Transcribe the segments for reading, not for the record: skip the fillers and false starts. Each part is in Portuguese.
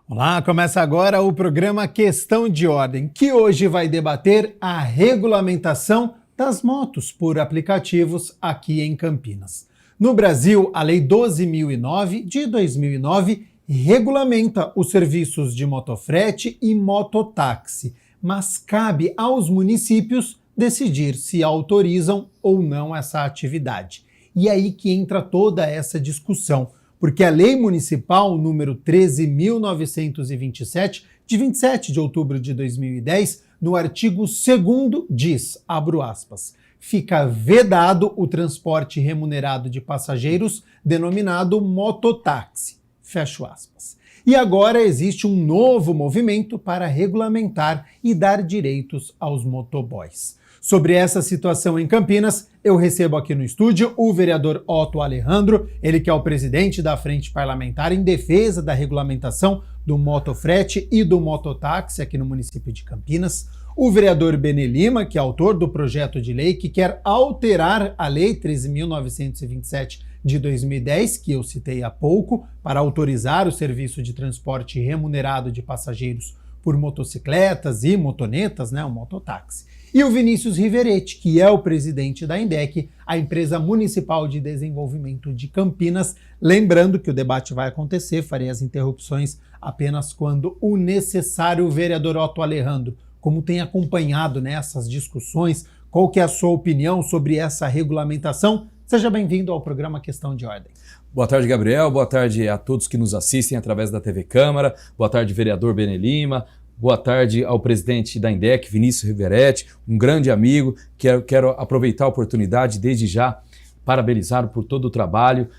Olá, começa agora o programa Questão de Ordem, que hoje vai debater a regulamentação das motos por aplicativos aqui em Campinas. No Brasil, a Lei 12.009 de 2009 regulamenta os serviços de motofrete e mototáxi, mas cabe aos municípios decidir se autorizam ou não essa atividade. E aí que entra toda essa discussão, porque a Lei Municipal número 13.927, de 27 de outubro de 2010, no artigo 2º diz, abro aspas, fica vedado o transporte remunerado de passageiros denominado mototáxi, fecho aspas. E agora existe um novo movimento para regulamentar e dar direitos aos motoboys. Sobre essa situação em Campinas, eu recebo aqui no estúdio o vereador Otto Alejandro, ele que é o presidente da Frente Parlamentar em defesa da regulamentação do motofrete e do mototáxi aqui no município de Campinas, o vereador Benê Lima, que é autor do projeto de lei que quer alterar a Lei 13.927 de 2010, que eu citei há pouco, para autorizar o serviço de transporte remunerado de passageiros por motocicletas e motonetas, o mototáxi. E o Vinícius Riveretti, que é o presidente da INDEC, a Empresa Municipal de Desenvolvimento de Campinas. Lembrando que o debate vai acontecer, farei as interrupções apenas quando o necessário. Vereador Otto Alejandro, como tem acompanhado essas discussões, qual que é a sua opinião sobre essa regulamentação? Seja bem-vindo ao programa Questão de Ordem. Boa tarde, Gabriel. Boa tarde a todos que nos assistem através da TV Câmara. Boa tarde, vereador Benê Lima. Boa tarde ao presidente da INDEC, Vinícius Riveretti, um grande amigo. Quero aproveitar a oportunidade, desde já, parabenizá-lo por todo o trabalho,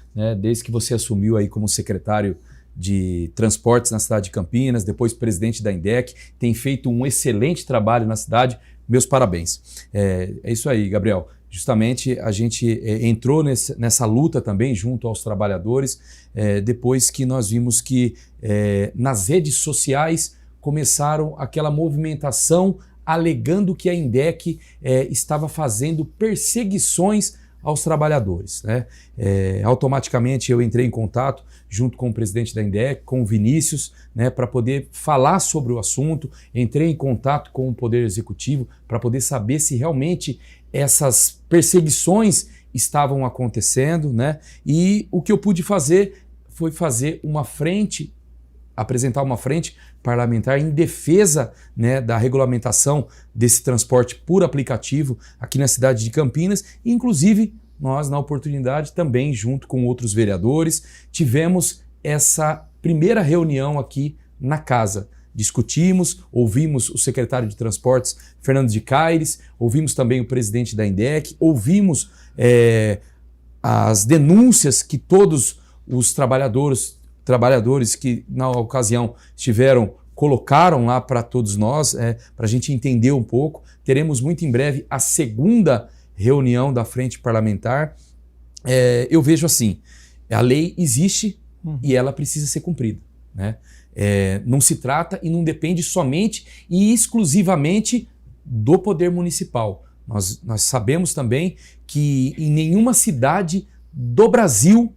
desde que você assumiu aí como secretário de Transportes na cidade de Campinas, depois presidente da INDEC, tem feito um excelente trabalho na cidade. Meus parabéns. É isso aí, Gabriel. Justamente a gente entrou nessa luta também junto aos trabalhadores, depois que nós vimos que nas redes sociais começaram aquela movimentação alegando que a INDEC estava fazendo perseguições aos trabalhadores. Automaticamente eu entrei em contato junto com o presidente da INDEC, com o Vinícius, para poder falar sobre o assunto. Entrei em contato com o Poder Executivo para poder saber se realmente essas perseguições estavam acontecendo, E o que eu pude fazer foi apresentar uma frente parlamentar em defesa da regulamentação desse transporte por aplicativo aqui na cidade de Campinas. Inclusive, nós, na oportunidade, também, junto com outros vereadores, tivemos essa primeira reunião aqui na casa. Discutimos, ouvimos o secretário de Transportes, Fernando de Caires, ouvimos também o presidente da INDEC, ouvimos as denúncias que todos os trabalhadores que na ocasião colocaram lá para todos nós, para a gente entender um pouco. Teremos muito em breve a segunda reunião da Frente Parlamentar. Eu vejo assim, a lei existe e ela precisa ser cumprida. Não se trata e não depende somente e exclusivamente do poder municipal. Nós sabemos também que em nenhuma cidade do Brasil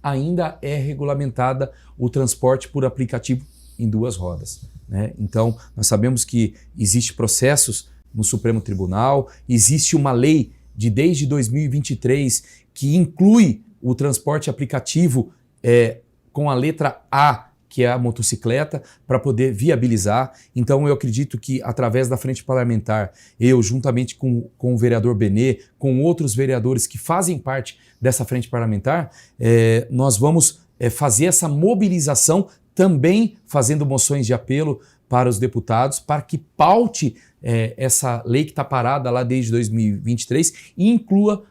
ainda é regulamentada o transporte por aplicativo em duas rodas. Então, nós sabemos que existem processos no Supremo Tribunal, existe uma lei desde 2023 que inclui o transporte aplicativo com a letra A, que é a motocicleta, para poder viabilizar. Então eu acredito que através da Frente Parlamentar, eu juntamente com o vereador Benê, com outros vereadores que fazem parte dessa Frente Parlamentar, nós vamos fazer essa mobilização, também fazendo moções de apelo para os deputados, para que paute essa lei que está parada lá desde 2023 e inclua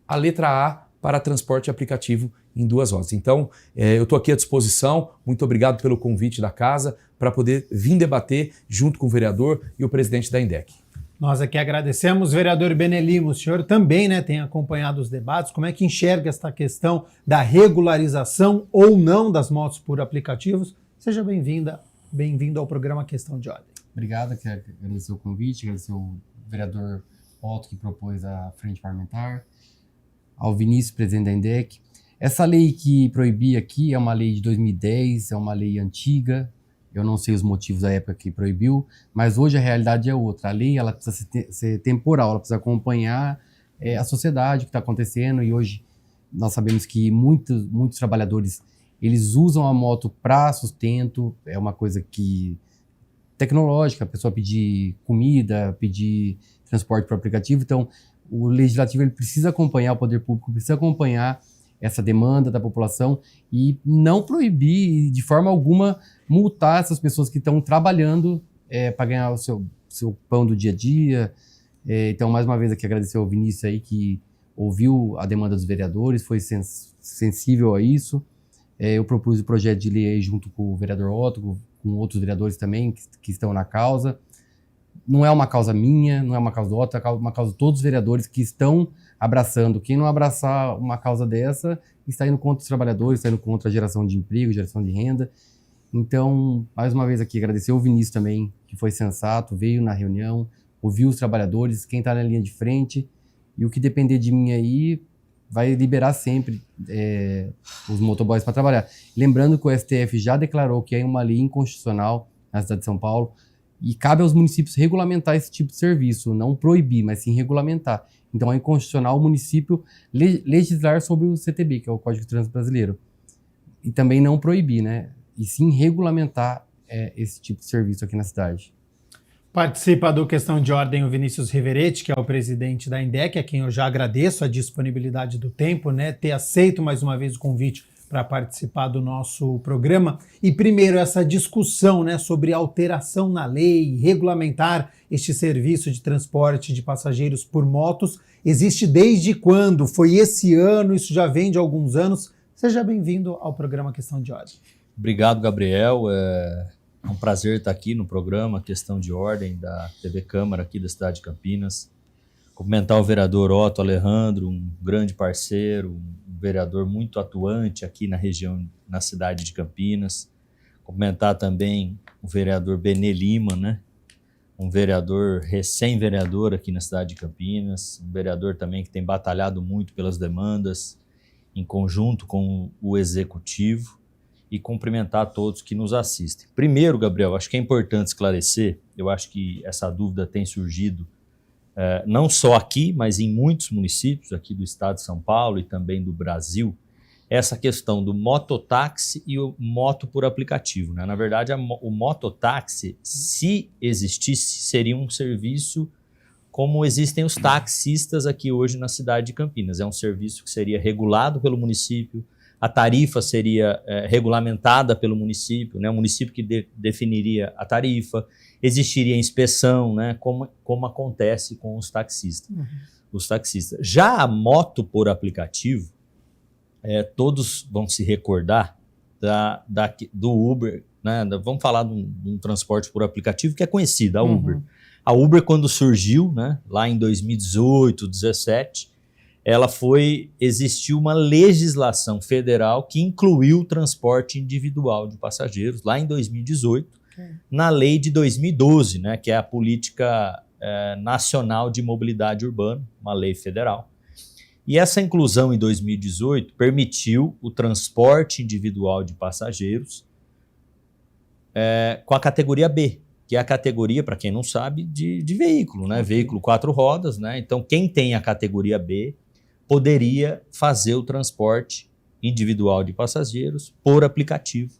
a letra A para transporte aplicativo em duas rodas. Então, eu estou aqui à disposição. Muito obrigado pelo convite da casa para poder vir debater junto com o vereador e o presidente da INDEC. Nós aqui agradecemos, vereador Benê Lima. O senhor também tem acompanhado os debates. Como é que enxerga esta questão da regularização ou não das motos por aplicativos? Seja bem-vindo ao programa Questão de Ordem. Obrigado, quero agradecer o convite, agradecer o vereador Otto que propôs a Frente Parlamentar, ao Vinícius, presidente da INDEC. Essa lei que proibia aqui é uma lei de 2010, é uma lei antiga, Eu não sei os motivos da época que proibiu, mas hoje a realidade é outra. A lei ela precisa ser temporal, ela precisa acompanhar a sociedade, o que está acontecendo, e hoje nós sabemos que muitos trabalhadores eles usam a moto para sustento, é uma coisa que tecnológica, a pessoa pedir comida, pedir transporte por aplicativo, então o legislativo ele precisa acompanhar, o poder público precisa acompanhar essa demanda da população e não proibir, de forma alguma, multar essas pessoas que estão trabalhando para ganhar o seu pão do dia a dia. Então, mais uma vez aqui agradecer ao Vinícius aí que ouviu a demanda dos vereadores, foi sensível a isso. Eu propus o projeto de lei aí junto com o vereador Otto, com outros vereadores também que estão na causa. Não é uma causa minha, não é uma causa do Otto, é uma causa de todos os vereadores que estão abraçando. Quem não abraçar uma causa dessa está indo contra os trabalhadores, está indo contra a geração de emprego, geração de renda. Então, mais uma vez aqui, agradecer ao Vinícius também, que foi sensato, veio na reunião, ouviu os trabalhadores, quem está na linha de frente, e o que depender de mim aí, vai liberar sempre os motoboys para trabalhar. Lembrando que o STF já declarou que é uma lei inconstitucional na cidade de São Paulo, e cabe aos municípios regulamentar esse tipo de serviço, não proibir, mas sim regulamentar. Então é inconstitucional o município legislar sobre o CTB, que é o Código de Trânsito Brasileiro, e também não proibir, né? E sim regulamentar esse tipo de serviço aqui na cidade. Participa do Questão de Ordem o Vinícius Riveretti, que é o presidente da INDEC, a quem eu já agradeço a disponibilidade do tempo, né, ter aceito mais uma vez o convite para participar do nosso programa. E primeiro essa discussão, né, sobre alteração na lei, regulamentar este serviço de transporte de passageiros por motos. Existe desde quando? Foi esse ano? Isso já vem de alguns anos? Seja bem-vindo ao programa Questão de Ordem. Obrigado, Gabriel. É um prazer estar aqui no programa Questão de Ordem da TV Câmara aqui da cidade de Campinas. Cumprimentar o vereador Otto Alejandro, um grande parceiro, um vereador muito atuante aqui na região, na cidade de Campinas. Cumprimentar também o vereador Benê Lima, né? Um vereador, recém-vereador aqui na cidade de Campinas, um vereador também que tem batalhado muito pelas demandas, em conjunto com o Executivo, e cumprimentar todos que nos assistem. Primeiro, Gabriel, acho que é importante esclarecer, eu acho que essa dúvida tem surgido não só aqui, mas em muitos municípios aqui do estado de São Paulo e também do Brasil, essa questão do mototáxi e o moto por aplicativo, né? Na verdade, o mototáxi, se existisse, seria um serviço como existem os taxistas aqui hoje na cidade de Campinas. É um serviço que seria regulado pelo município, a tarifa seria regulamentada pelo município, né? O município que definiria a tarifa, existiria inspeção, né? Como acontece com os taxistas. Uhum. Os taxistas. Já a moto por aplicativo, todos vão se recordar do Uber, né? Vamos falar de um transporte por aplicativo que é conhecido, a Uber. Uhum. A Uber, quando surgiu, né, lá em 2018, 2017, existiu uma legislação federal que incluiu o transporte individual de passageiros, lá em 2018, na lei de 2012, né, que é a Política Nacional de Mobilidade Urbana, uma lei federal. E essa inclusão em 2018 permitiu o transporte individual de passageiros com a categoria B, que é a categoria, para quem não sabe, de veículo, né? Veículo 4 rodas, né? Então, quem tem a categoria B poderia fazer o transporte individual de passageiros por aplicativo.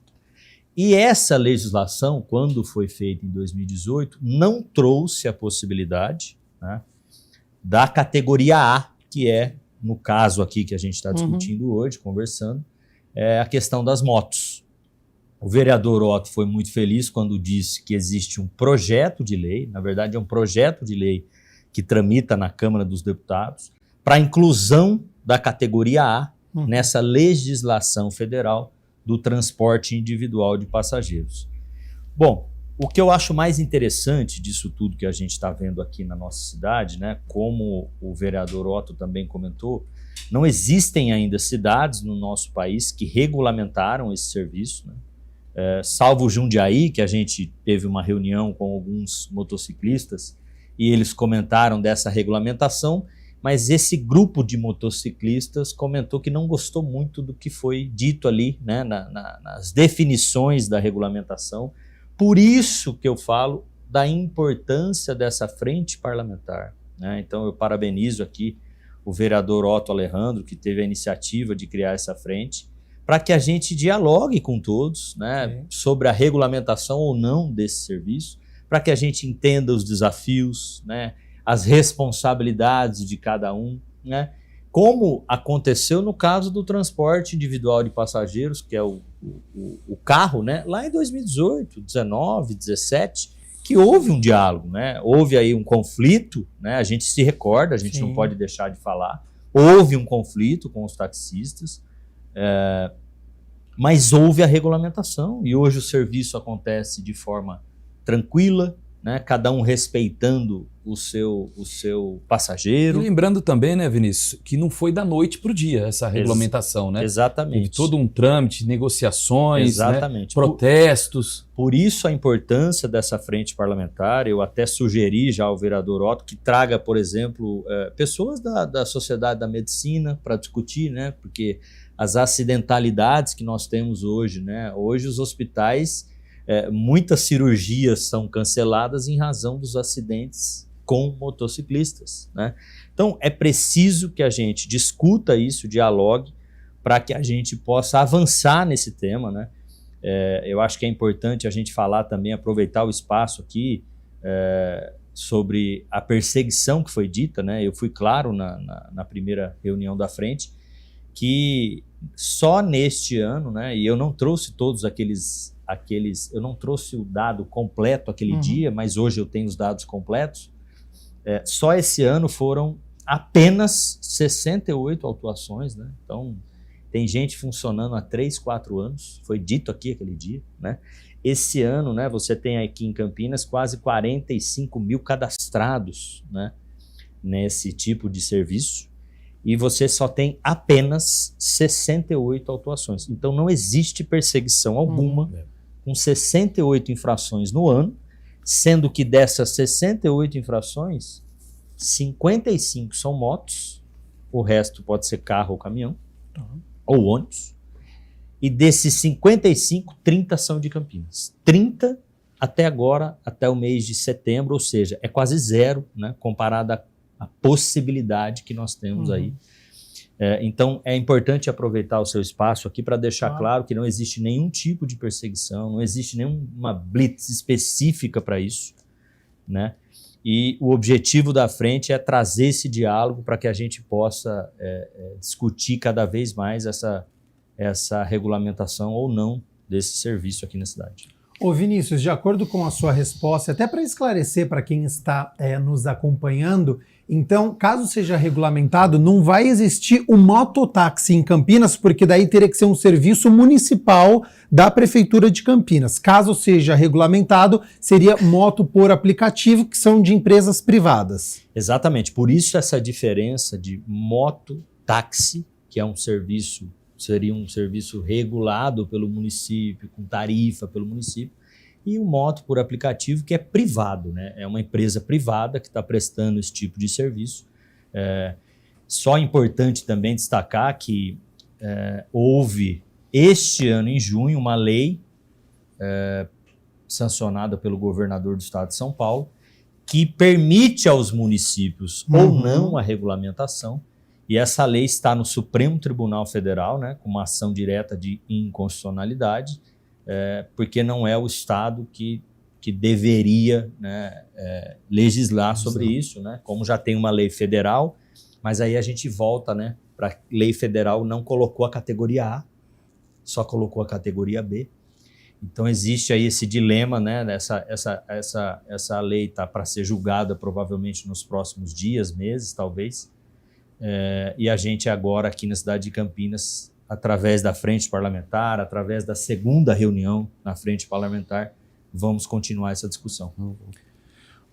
E essa legislação, quando foi feita em 2018, não trouxe a possibilidade, né, da categoria A, que é, no caso aqui que a gente está discutindo hoje, conversando, a questão das motos. O vereador Otto foi muito feliz quando disse que existe um projeto de lei, na verdade é um projeto de lei que tramita na Câmara dos Deputados, para a inclusão da categoria A nessa legislação federal do transporte individual de passageiros. Bom, o que eu acho mais interessante disso tudo que a gente está vendo aqui na nossa cidade, né, como o vereador Otto também comentou, não existem ainda cidades no nosso país que regulamentaram esse serviço, né? Salvo Jundiaí, que a gente teve uma reunião com alguns motociclistas e eles comentaram dessa regulamentação, mas esse grupo de motociclistas comentou que não gostou muito do que foi dito ali, né, nas definições da regulamentação, por isso que eu falo da importância dessa frente parlamentar, né? Então eu parabenizo aqui o vereador Otto Alejandro, que teve a iniciativa de criar essa frente, para que a gente dialogue com todos, né, sobre a regulamentação ou não desse serviço, para que a gente entenda os desafios, né, as responsabilidades de cada um, né, como aconteceu no caso do transporte individual de passageiros, que é o carro, né, lá em 2018, 19, 17, que houve um diálogo, né, houve aí um conflito, né, a gente se recorda, a gente não pode deixar de falar, houve um conflito com os taxistas, mas houve a regulamentação e hoje o serviço acontece de forma tranquila, né? Cada um respeitando o seu passageiro. E lembrando também, né, Vinícius, que não foi da noite para o dia essa regulamentação, né? Exatamente. Teve todo um trâmite, negociações, exatamente, né? Protestos. Por isso a importância dessa frente parlamentar. Eu até sugeri já ao vereador Otto que traga, por exemplo, pessoas da sociedade da medicina para discutir, né? Porque as acidentalidades que nós temos hoje, né? Hoje os hospitais, muitas cirurgias são canceladas em razão dos acidentes com motociclistas, né? Então é preciso que a gente discuta isso, dialogue, para que a gente possa avançar nesse tema, né? Eu acho que é importante a gente falar também, aproveitar o espaço aqui sobre a perseguição que foi dita, né? Eu fui claro na primeira reunião da frente que só neste ano, né? E eu não trouxe todos aqueles, eu não trouxe o dado completo aquele dia, mas hoje eu tenho os dados completos. Só esse ano foram apenas 68 autuações, né? Então tem gente funcionando há 3, 4 anos, foi dito aqui aquele dia, né? Esse ano, né, você tem aqui em Campinas quase 45 mil cadastrados, né, nesse tipo de serviço, e você só tem apenas 68 autuações. Então não existe perseguição alguma com 68 infrações no ano, sendo que dessas 68 infrações, 55 são motos, o resto pode ser carro ou caminhão, ou ônibus, e desses 55, 30 são de Campinas. 30 até agora, até o mês de setembro, ou seja, é quase zero, né, comparado à possibilidade que nós temos aí. Então é importante aproveitar o seu espaço aqui para deixar claro que não existe nenhum tipo de perseguição, não existe nenhuma blitz específica para isso, né? E o objetivo da frente é trazer esse diálogo para que a gente possa discutir cada vez mais essa regulamentação ou não desse serviço aqui na cidade. Ô Vinícius, de acordo com a sua resposta, até para esclarecer para quem está nos acompanhando, então, caso seja regulamentado, não vai existir o mototáxi em Campinas, porque daí teria que ser um serviço municipal da Prefeitura de Campinas. Caso seja regulamentado, seria moto por aplicativo, que são de empresas privadas. Exatamente, por isso essa diferença de mototáxi, que é um serviço, seria um serviço regulado pelo município, com tarifa pelo município, e o moto por aplicativo, que é privado, né? É uma empresa privada que está prestando esse tipo de serviço. Só é importante também destacar que houve, este ano, em junho, uma lei sancionada pelo governador do estado de São Paulo, que permite aos municípios ou não a regulamentação, e essa lei está no Supremo Tribunal Federal, né, com uma ação direta de inconstitucionalidade, porque não é o Estado que deveria, né, legislar sobre isso, né, como já tem uma lei federal, mas aí a gente volta, né, para a lei federal não colocou a categoria A, só colocou a categoria B. Então existe aí esse dilema, né, essa lei está para ser julgada provavelmente nos próximos dias, meses, talvez, e a gente agora aqui na cidade de Campinas, através da frente parlamentar, através da segunda reunião na frente parlamentar, vamos continuar essa discussão.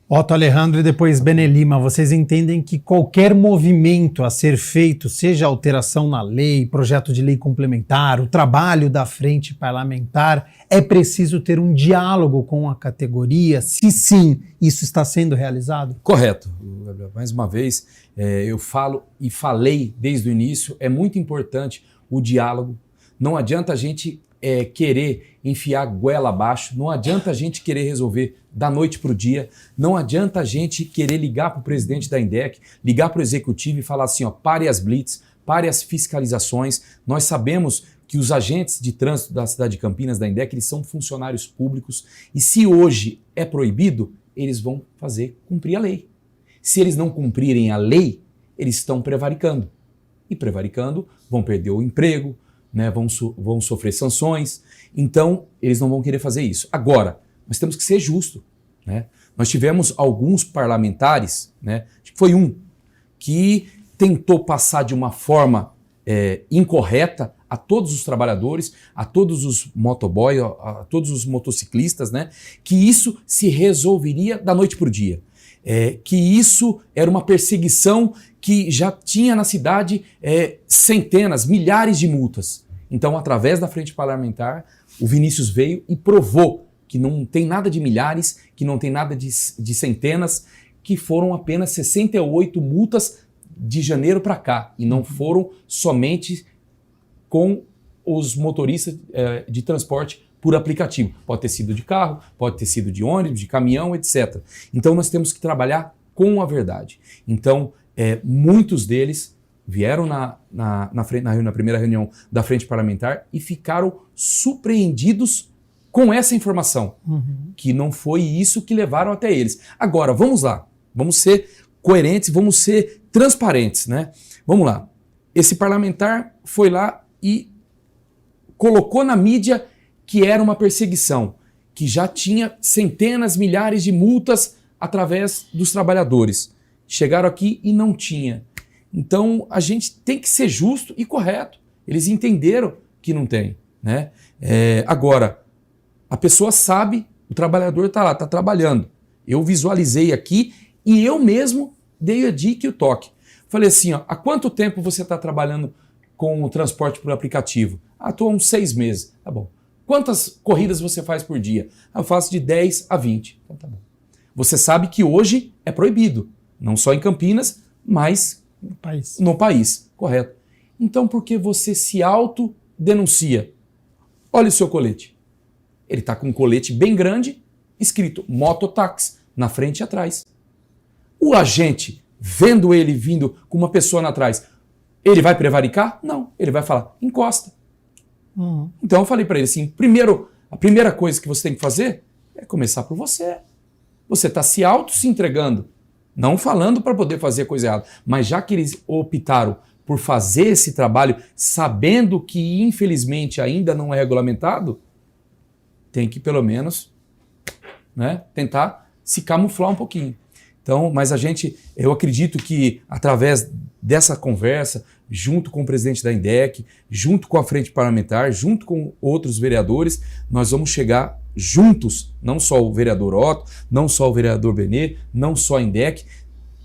Otto Alejandro e depois Benelima, vocês entendem que qualquer movimento a ser feito, seja alteração na lei, projeto de lei complementar, o trabalho da frente parlamentar, é preciso ter um diálogo com a categoria? Se sim, isso está sendo realizado? Correto, Gabriel. Mais uma vez, eu falo e falei desde o início, é muito importante o diálogo. Não adianta a gente querer enfiar a goela abaixo, não adianta a gente querer resolver da noite para o dia, não adianta a gente querer ligar para o presidente da INDEC, ligar para o executivo e falar assim, ó, pare as blitz, pare as fiscalizações. Nós sabemos que os agentes de trânsito da cidade de Campinas, da INDEC, eles são funcionários públicos e se hoje é proibido, eles vão fazer cumprir a lei. Se eles não cumprirem a lei, eles estão prevaricando. E prevaricando, vão perder o emprego, né, vão sofrer sanções, então eles não vão querer fazer isso. Agora, nós temos que ser justos. Né? Nós tivemos alguns parlamentares, né, acho que foi um, que tentou passar de uma forma incorreta a todos os trabalhadores, a todos os motoboys, a todos os motociclistas, né, que isso se resolveria da noite para o dia. Que isso era uma perseguição que já tinha na cidade centenas, milhares de multas. Então, através da frente parlamentar, o Vinícius veio e provou que não tem nada de milhares, que não tem nada de centenas, que foram apenas 68 multas de janeiro para cá, e não foram somente com os motoristas de transporte por aplicativo. Pode ter sido de carro, pode ter sido de ônibus, de caminhão, etc. Então nós temos que trabalhar com a verdade. Então muitos deles vieram na primeira reunião da frente parlamentar e ficaram surpreendidos com essa informação, que não foi isso que levaram até eles. Agora, vamos lá, vamos ser coerentes, vamos ser transparentes, né? Vamos lá. Esse parlamentar foi lá e colocou na mídia que era uma perseguição, que já tinha centenas, milhares de multas através dos trabalhadores. Chegaram aqui e não tinha. Então, a gente tem que ser justo e correto. Eles entenderam que não tem, né? Agora, a pessoa sabe, o trabalhador está lá, está trabalhando. Eu visualizei aqui e eu mesmo dei a dica e o toque. Falei assim, ó, há quanto tempo você está trabalhando com o transporte por aplicativo? Estou há uns 6 meses. Tá bom. Quantas corridas você faz por dia? Eu faço de 10 a 20. Então tá bom. Você sabe que hoje é proibido, não só em Campinas, mas no país, correto? Então por que você se autodenuncia? Olha o seu colete. Ele está com um colete bem grande, escrito mototáxi, na frente e atrás. O agente, vendo ele vindo com uma pessoa atrás, ele vai prevaricar? Não, ele vai falar, encosta. Então eu falei para ele assim, a primeira coisa que você tem que fazer é começar por você. Você está se entregando, não falando para poder fazer coisa errada, mas já que eles optaram por fazer esse trabalho, sabendo que infelizmente ainda não é regulamentado, tem que pelo menos, né, tentar se camuflar um pouquinho. Então, mas eu acredito que através dessa conversa, junto com o presidente da INDEC, junto com a frente parlamentar, junto com outros vereadores, nós vamos chegar juntos, não só o vereador Otto, não só o vereador Benê, não só a INDEC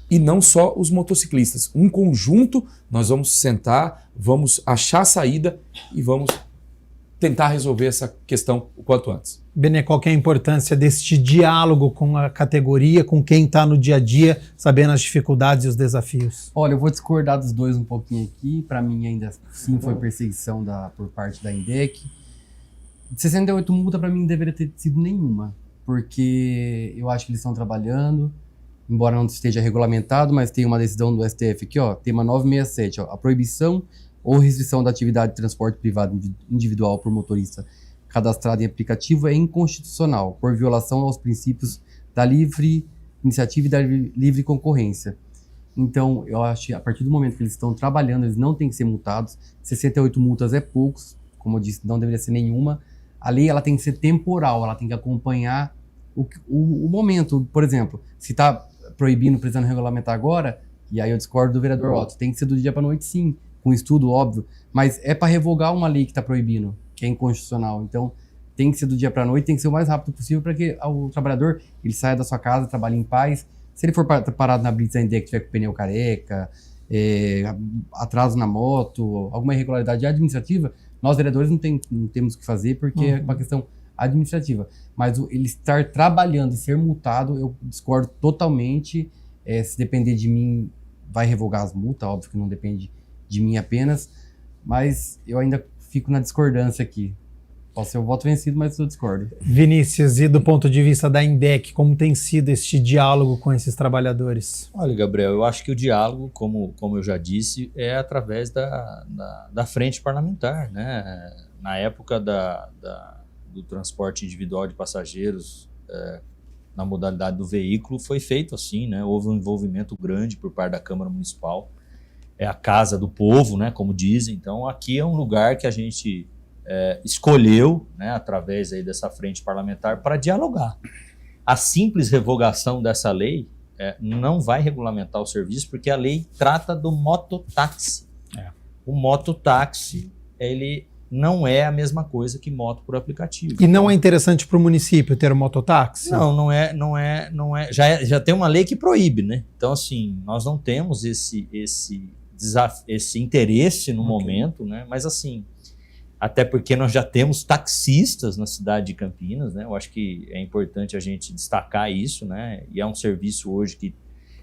e não só os motociclistas. Um conjunto, nós vamos sentar, vamos achar a saída e vamos tentar resolver essa questão o quanto antes. Benê, qual que é a importância deste diálogo com a categoria, com quem está no dia a dia, sabendo as dificuldades e os desafios? Olha, eu vou discordar dos dois um pouquinho aqui. Para mim, ainda sim foi perseguição por parte da INDEC. 68 multa, para mim, não deveria ter sido nenhuma, porque eu acho que eles estão trabalhando, embora não esteja regulamentado, mas tem uma decisão do STF aqui, ó, tema 967, ó, a proibição ou restrição da atividade de transporte privado individual por motorista cadastrado em aplicativo é inconstitucional, por violação aos princípios da livre iniciativa e da livre concorrência. Então, eu acho que a partir do momento que eles estão trabalhando, eles não têm que ser multados. 68 multas é poucos, como eu disse, não deveria ser nenhuma. A lei ela tem que ser temporal, ela tem que acompanhar o momento. Por exemplo, se está proibindo, precisando regulamentar agora, e aí eu discordo do vereador Otto, tem que ser do dia para a noite sim, com estudo, óbvio, mas é para revogar uma lei que está proibindo, que é inconstitucional. Então, tem que ser do dia para a noite, tem que ser o mais rápido possível para que o trabalhador ele saia da sua casa, trabalhe em paz. Se ele for parado na blitz ainda que tiver com o pneu careca, atraso na moto, alguma irregularidade administrativa, nós vereadores não temos o que fazer porque é uma questão administrativa. Mas ele estar trabalhando e ser multado, eu discordo totalmente. Se depender de mim, vai revogar as multas, óbvio que não depende de mim apenas, mas eu ainda fico na discordância aqui. Posso ser o voto vencido, mas eu discordo. Vinícius, e do ponto de vista da INDEC, como tem sido este diálogo com esses trabalhadores? Olha, Gabriel, eu acho que o diálogo, como eu já disse, é através da frente parlamentar, né? Na época do transporte individual de passageiros, na modalidade do veículo, foi feito assim, né? Houve um envolvimento grande por parte da Câmara Municipal. É a casa do povo, né? Como dizem. Então, aqui é um lugar que a gente escolheu, né? Através aí dessa frente parlamentar, para dialogar. A simples revogação dessa lei não vai regulamentar o serviço, porque a lei trata do mototáxi. O mototáxi, ele não é a mesma coisa que moto por aplicativo. E não é interessante para o município ter um mototáxi? Não é. Já tem uma lei que proíbe, né? Então, assim, nós não temos esse interesse no momento, né? Mas, assim, até porque nós já temos taxistas na cidade de Campinas, né? Eu acho que é importante a gente destacar isso, né? E é um serviço hoje que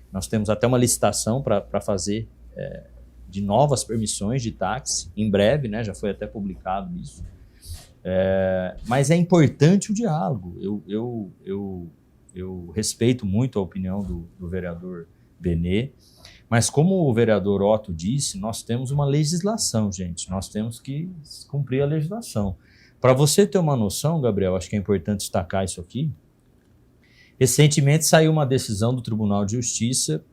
nós temos até uma licitação para fazer de novas permissões de táxi, em breve, né? Já foi até publicado isso. Mas é importante o diálogo. Eu respeito muito a opinião do vereador Benê, mas como o vereador Otto disse, nós temos uma legislação, gente. Nós temos que cumprir a legislação. Para você ter uma noção, Gabriel, acho que é importante destacar isso aqui. Recentemente saiu uma decisão do Tribunal de Justiça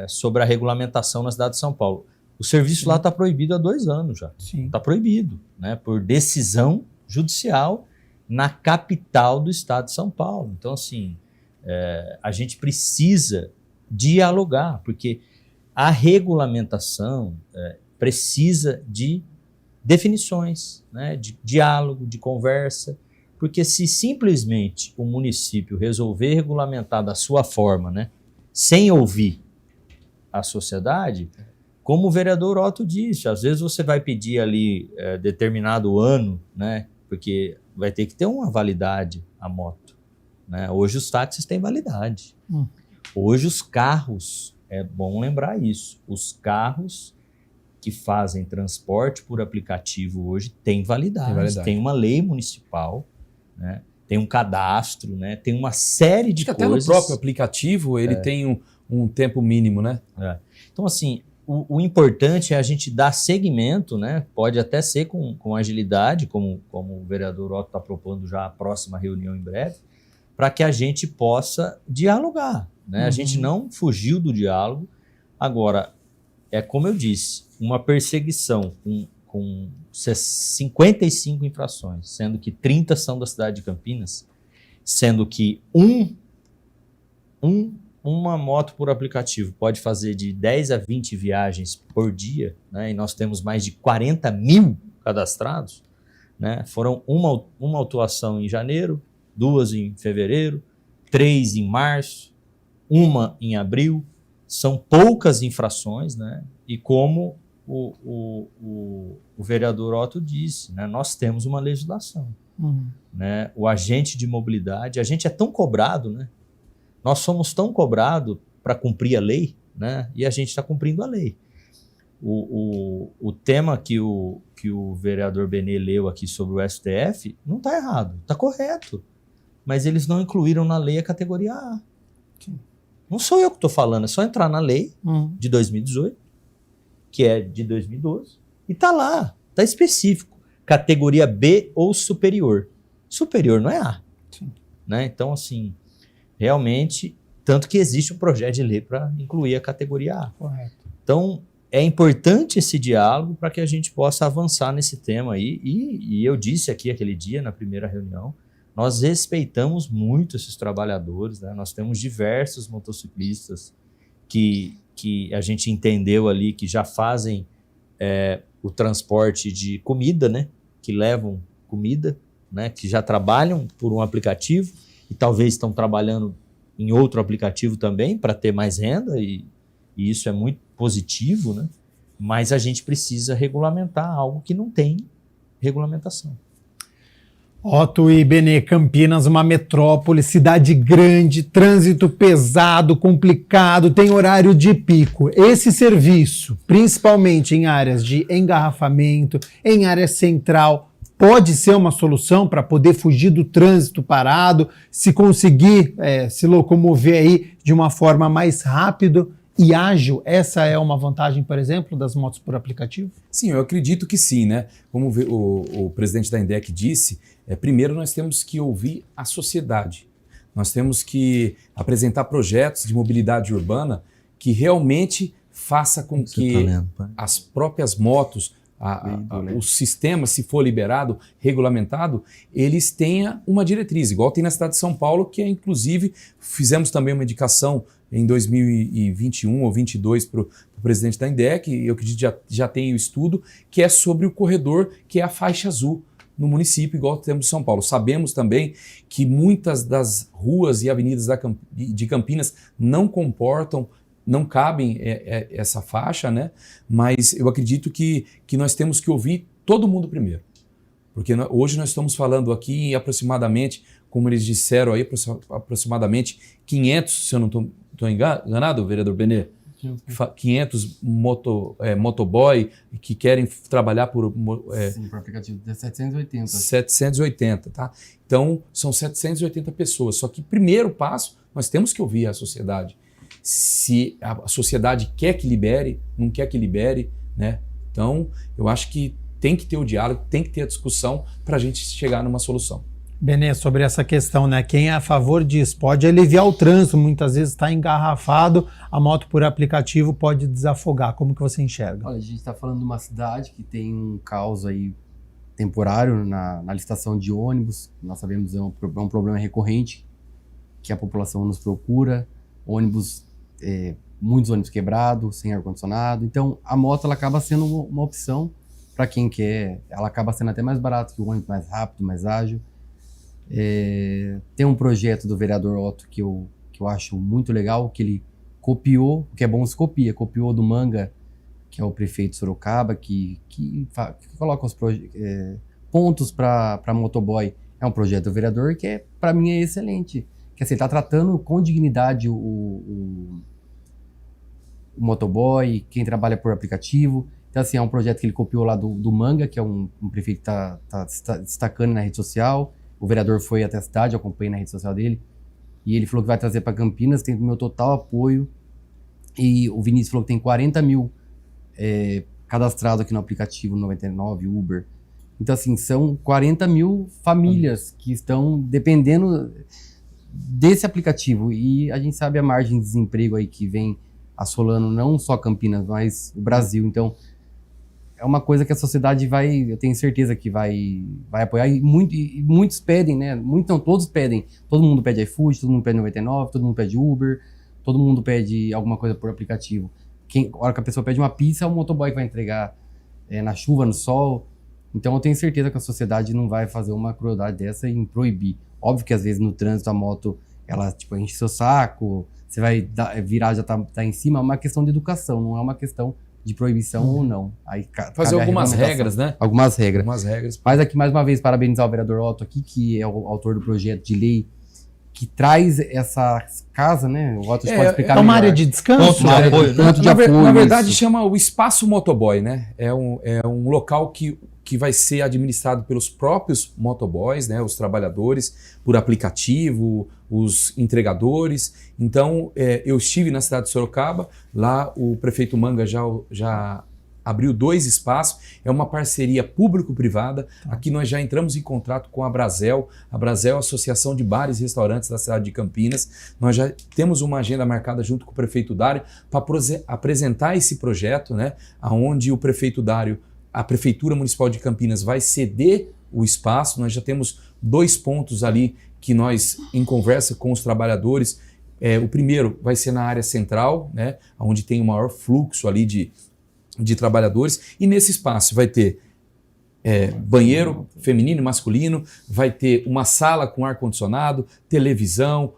sobre a regulamentação na cidade de São Paulo. O serviço lá está proibido há 2 anos já. Está proibido, né, por decisão judicial na capital do estado de São Paulo. Então, assim, a gente precisa dialogar, porque a regulamentação precisa de definições, né, de diálogo, de conversa, porque se simplesmente o município resolver regulamentar da sua forma, né, sem ouvir a sociedade, como o vereador Otto disse, às vezes você vai pedir ali determinado ano, né, porque vai ter que ter uma validade a moto, né? Hoje os táxis têm validade. Hoje os carros, é bom lembrar isso, os carros que fazem transporte por aplicativo hoje têm validade. Tem uma lei municipal, né? Tem um cadastro, né? Tem uma série de coisas. Até no próprio aplicativo ele tem um tempo mínimo, né? Então, assim, o importante é a gente dar seguimento, né? Pode até ser com agilidade, como o vereador Otto está propondo já a próxima reunião em breve, para que a gente possa dialogar, né? A gente não fugiu do diálogo. Agora, como eu disse, uma perseguição com 55 infrações, sendo que 30 são da cidade de Campinas, sendo que uma moto por aplicativo pode fazer de 10 a 20 viagens por dia, né? E nós temos mais de 40 mil cadastrados, né? Foram uma autuação em janeiro, 2 em fevereiro, 3 em março, 1 em abril. São poucas infrações, né? E como o vereador Otto disse, né? Nós temos uma legislação. Né? O agente de mobilidade, a gente é tão cobrado, né? Nós somos tão cobrados para cumprir a lei, né? E a gente está cumprindo a lei. O tema que o vereador Benê leu aqui sobre o STF não está errado, está correto. Mas eles não incluíram na lei a categoria A. Sim. Não sou eu que estou falando, é só entrar na lei de 2018, que é de 2012, e está lá, está específico. Categoria B ou superior. Superior não é A. Né? Então, assim, realmente, tanto que existe um projeto de lei para incluir a categoria A. Correto. Então, é importante esse diálogo para que a gente possa avançar nesse tema aí. E eu disse aqui aquele dia, na primeira reunião, nós respeitamos muito esses trabalhadores, né? Nós temos diversos motociclistas que a gente entendeu ali que já fazem o transporte de comida, né? Que levam comida, né? Que já trabalham por um aplicativo e talvez estão trabalhando em outro aplicativo também para ter mais renda e isso é muito positivo, né? Mas a gente precisa regulamentar algo que não tem regulamentação. Otto e Benê, Campinas, uma metrópole, cidade grande, trânsito pesado, complicado, tem horário de pico. Esse serviço, principalmente em áreas de engarrafamento, em área central, pode ser uma solução para poder fugir do trânsito parado, se conseguir se locomover aí de uma forma mais rápida e ágil. Essa é uma vantagem, por exemplo, das motos por aplicativo? Sim, eu acredito que sim, né? Como o presidente da INDEC disse, primeiro nós temos que ouvir a sociedade. Nós temos que apresentar projetos de mobilidade urbana que realmente faça com que as próprias motos, o sistema, se for liberado, regulamentado, eles tenham uma diretriz, igual tem na cidade de São Paulo, que inclusive fizemos também uma indicação em 2021 ou 2022 para o presidente da INDEC, eu acredito que já tem o estudo, que é sobre o corredor, que é a faixa azul no município, igual temos em São Paulo. Sabemos também que muitas das ruas e avenidas de Campinas não cabem essa faixa, né? Mas eu acredito que nós temos que ouvir todo mundo primeiro. Porque hoje nós estamos falando aqui em aproximadamente, como eles disseram aí, aproximadamente 500, se eu não estou enganado, vereador Benê? 500 motoboy que querem trabalhar por... Sim, por aplicativo de 780. 780, tá? Então, são 780 pessoas. Só que, primeiro passo, nós temos que ouvir a sociedade. Se a sociedade quer que libere, não quer que libere, né? Então, eu acho que tem que ter o diálogo, tem que ter a discussão para a gente chegar numa solução. Benê, sobre essa questão, né? Quem é a favor disso pode aliviar o trânsito, muitas vezes está engarrafado, a moto por aplicativo pode desafogar. Como que você enxerga? Olha, a gente está falando de uma cidade que tem um caos aí temporário na licitação de ônibus. Nós sabemos é um problema recorrente que a população nos procura. Muitos ônibus quebrados, sem ar-condicionado. Então, a moto ela acaba sendo uma opção para quem quer. Ela acaba sendo até mais barato que o ônibus, mais rápido, mais ágil. Tem um projeto do vereador Otto que eu acho muito legal, que ele copiou, o que é bom se copiou do Manga, que é o prefeito de Sorocaba, que coloca os pontos para motoboy. É um projeto do vereador que, para mim, é excelente. Que assim, está tratando com dignidade o motoboy, quem trabalha por aplicativo. Então, assim, é um projeto que ele copiou lá do Manga, que é um prefeito que está destacando na rede social. O vereador foi até a cidade, eu acompanhei na rede social dele, e ele falou que vai trazer para Campinas, tem o meu total apoio. E o Vinícius falou que tem 40 mil cadastrados aqui no aplicativo 99, Uber. Então, assim, são 40 mil famílias que estão dependendo desse aplicativo. E a gente sabe a margem de desemprego aí que vem assolando não só Campinas, mas o Brasil. Então, é uma coisa que a sociedade eu tenho certeza que vai apoiar. E muitos pedem, né? Todos pedem. Todo mundo pede iFood, todo mundo pede 99, todo mundo pede Uber, todo mundo pede alguma coisa por aplicativo. A hora que a pessoa pede uma pizza, é o motoboy que vai entregar na chuva, no sol. Então eu tenho certeza que a sociedade não vai fazer uma crueldade dessa em proibir. Óbvio que às vezes no trânsito a moto, ela enche seu saco, você vai virar, já tá em cima. É uma questão de educação, não é uma questão de proibição ou não. Aí fazer algumas regras, né? Algumas regras. Mas aqui, mais uma vez, parabenizar o vereador Otto aqui, que é o autor do projeto de lei que traz essa casa, né? O Otto pode explicar melhor. É uma área de descanso? Ponto de apoio. Na verdade, chama o Espaço Motoboy, né? É um local que vai ser administrado pelos próprios motoboys, né? Os trabalhadores, por aplicativo, os entregadores. Então, eu estive na cidade de Sorocaba, lá o prefeito Manga já abriu 2 espaços, é uma parceria público-privada. Aqui nós já entramos em contrato com a Brasel. A Brasel é a Associação de Bares e Restaurantes da cidade de Campinas. Nós já temos uma agenda marcada junto com o prefeito Dário para apresentar esse projeto, né? Onde o prefeito Dário, a Prefeitura Municipal de Campinas vai ceder o espaço. Nós já temos 2 pontos ali que nós, em conversa com os trabalhadores, o primeiro vai ser na área central, né? Onde tem o maior fluxo ali de trabalhadores, e nesse espaço vai ter banheiro feminino e masculino, vai ter uma sala com ar-condicionado, televisão,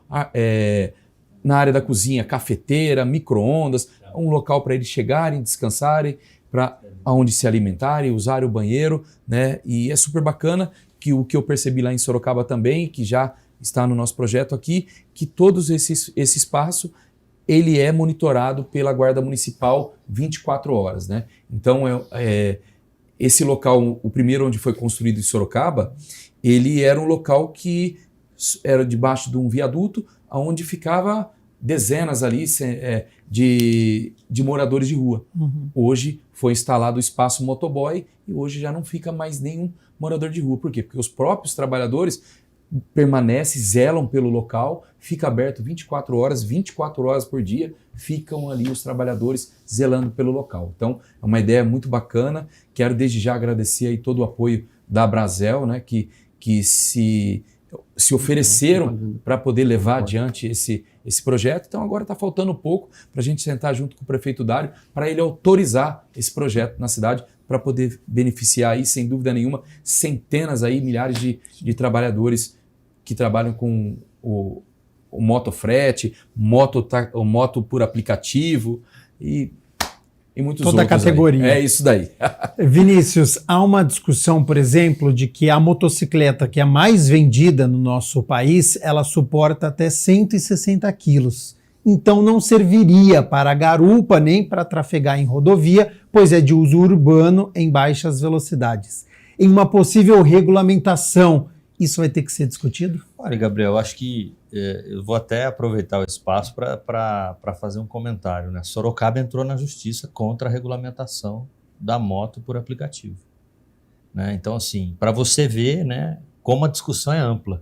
na área da cozinha, cafeteira, micro-ondas, um local para eles chegarem, descansarem, para onde se alimentarem, usarem o banheiro, né? E é super bacana que o que eu percebi lá em Sorocaba também, que já está no nosso projeto aqui, que todos esse espaço ele é monitorado pela Guarda Municipal 24 horas, né? Então, esse local, o primeiro onde foi construído em Sorocaba, ele era um local que era debaixo de um viaduto, onde ficava dezenas ali de moradores de rua. Hoje foi instalado o espaço motoboy e hoje já não fica mais nenhum morador de rua. Por quê? Porque os próprios trabalhadores permanecem, zelam pelo local, fica aberto 24 horas por dia, ficam ali os trabalhadores zelando pelo local. Então, é uma ideia muito bacana. Quero desde já agradecer aí todo o apoio da Abrazel, né, que se ofereceram para poder levar adiante esse projeto. Então agora está faltando pouco para a gente sentar junto com o prefeito Dário para ele autorizar esse projeto na cidade para poder beneficiar aí, sem dúvida nenhuma, centenas aí, milhares de trabalhadores que trabalham com o motofrete, o moto por aplicativo e muitos toda outros. Toda a categoria. É isso daí. Vinícius, há uma discussão, por exemplo, de que a motocicleta que é mais vendida no nosso país, ela suporta até 160 quilos. Então não serviria para garupa nem para trafegar em rodovia, pois é de uso urbano em baixas velocidades. Em uma possível regulamentação, isso vai ter que ser discutido? Olha, Gabriel, acho que eu vou até aproveitar o espaço para fazer um comentário, né? Sorocaba entrou na justiça contra a regulamentação da moto por aplicativo, né? Então, assim, para você ver, né, como a discussão é ampla.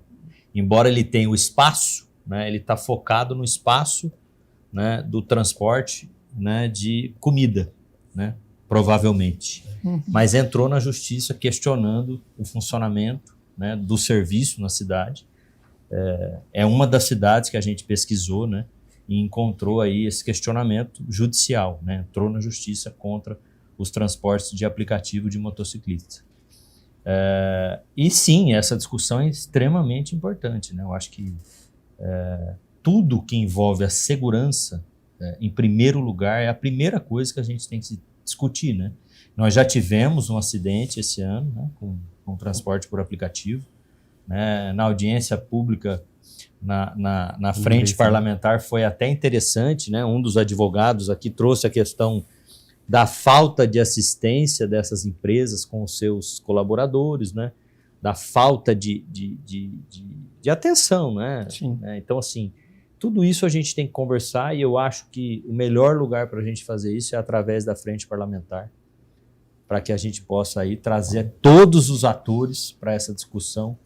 Embora ele tenha o espaço, né, ele está focado no espaço, né, do transporte, né, de comida, né, provavelmente. Mas entrou na justiça questionando o funcionamento, né, do serviço na cidade. É uma das cidades que a gente pesquisou, né, e encontrou aí esse questionamento judicial, né, entrou na justiça contra os transportes de aplicativo de motociclista. E sim, essa discussão é extremamente importante, né? Eu acho que tudo que envolve a segurança, em primeiro lugar, é a primeira coisa que a gente tem que discutir, né? Nós já tivemos um acidente esse ano, né, com transporte por aplicativo, né? Na audiência pública, na frente parlamentar, foi até interessante, né? Um dos advogados aqui trouxe a questão da falta de assistência dessas empresas com os seus colaboradores, né? Da falta de atenção, né? Sim. Então, assim, tudo isso a gente tem que conversar e eu acho que o melhor lugar para a gente fazer isso é através da frente parlamentar, para que a gente possa aí trazer todos os atores para essa discussão,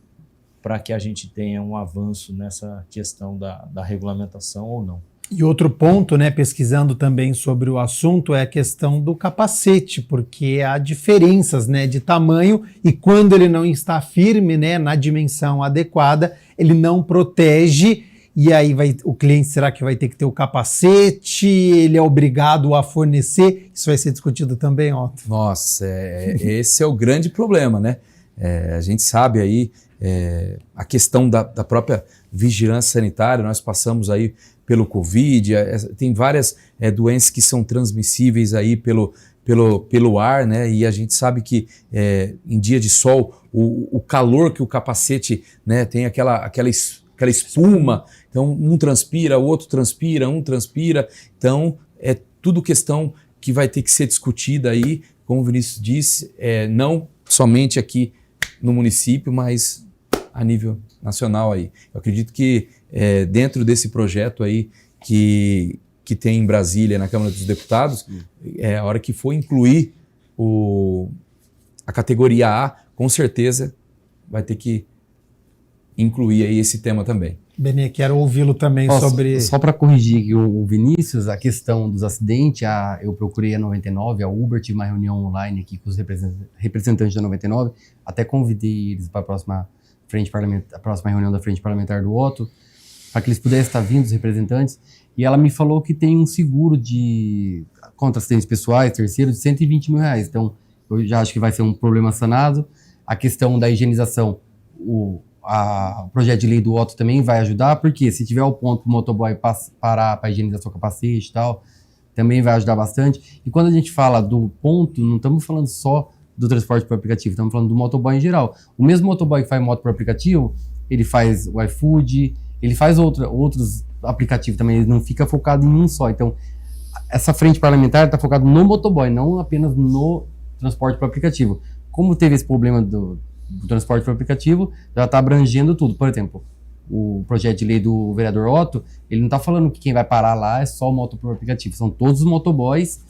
para que a gente tenha um avanço nessa questão da regulamentação ou não. E outro ponto, né, pesquisando também sobre o assunto, é a questão do capacete, porque há diferenças, né, de tamanho e quando ele não está firme, né, na dimensão adequada, ele não protege. E aí o cliente, será que vai ter que ter o capacete? Ele é obrigado a fornecer? Isso vai ser discutido também, Otto? Nossa, esse é o grande problema, né? A gente sabe aí a questão da própria vigilância sanitária, nós passamos aí pelo Covid, tem várias doenças que são transmissíveis aí pelo ar, né? E a gente sabe que em dia de sol, o calor que o capacete, né, tem aquela espuma, então um transpira, o outro transpira, um transpira, então é tudo questão que vai ter que ser discutida aí, como o Vinícius disse, não somente aqui no município, mas a nível nacional aí. Eu acredito que dentro desse projeto aí que tem em Brasília, na Câmara dos Deputados, a hora que for incluir a categoria A, com certeza vai ter que incluir aí esse tema também. Benê, quero ouvi-lo também sobre... Só para corrigir aqui o Vinícius, a questão dos acidentes, eu procurei a 99, a Uber, tive uma reunião online aqui com os representantes da 99, até convidei eles para a próxima reunião da Frente Parlamentar do Otto, para que eles pudessem estar vindo, os representantes, e ela me falou que tem um seguro contra acidentes pessoais, terceiro, de R$120 mil. Então, eu já acho que vai ser um problema sanado. A questão da higienização, o projeto de lei do Otto também vai ajudar, porque se tiver o ponto para o motoboy parar para higienizar seu capacete e tal, também vai ajudar bastante. E quando a gente fala do ponto, não estamos falando só do transporte por aplicativo, estamos falando do motoboy em geral. O mesmo motoboy que faz moto por aplicativo, ele faz o iFood, ele faz outros aplicativos também, ele não fica focado em um só. Então, essa frente parlamentar está focada no motoboy, não apenas no transporte por aplicativo. Como teve esse problema do transporte por aplicativo, já está abrangendo tudo. Por exemplo, o projeto de lei do vereador Otto, ele não está falando que quem vai parar lá é só o moto por aplicativo, são todos os motoboys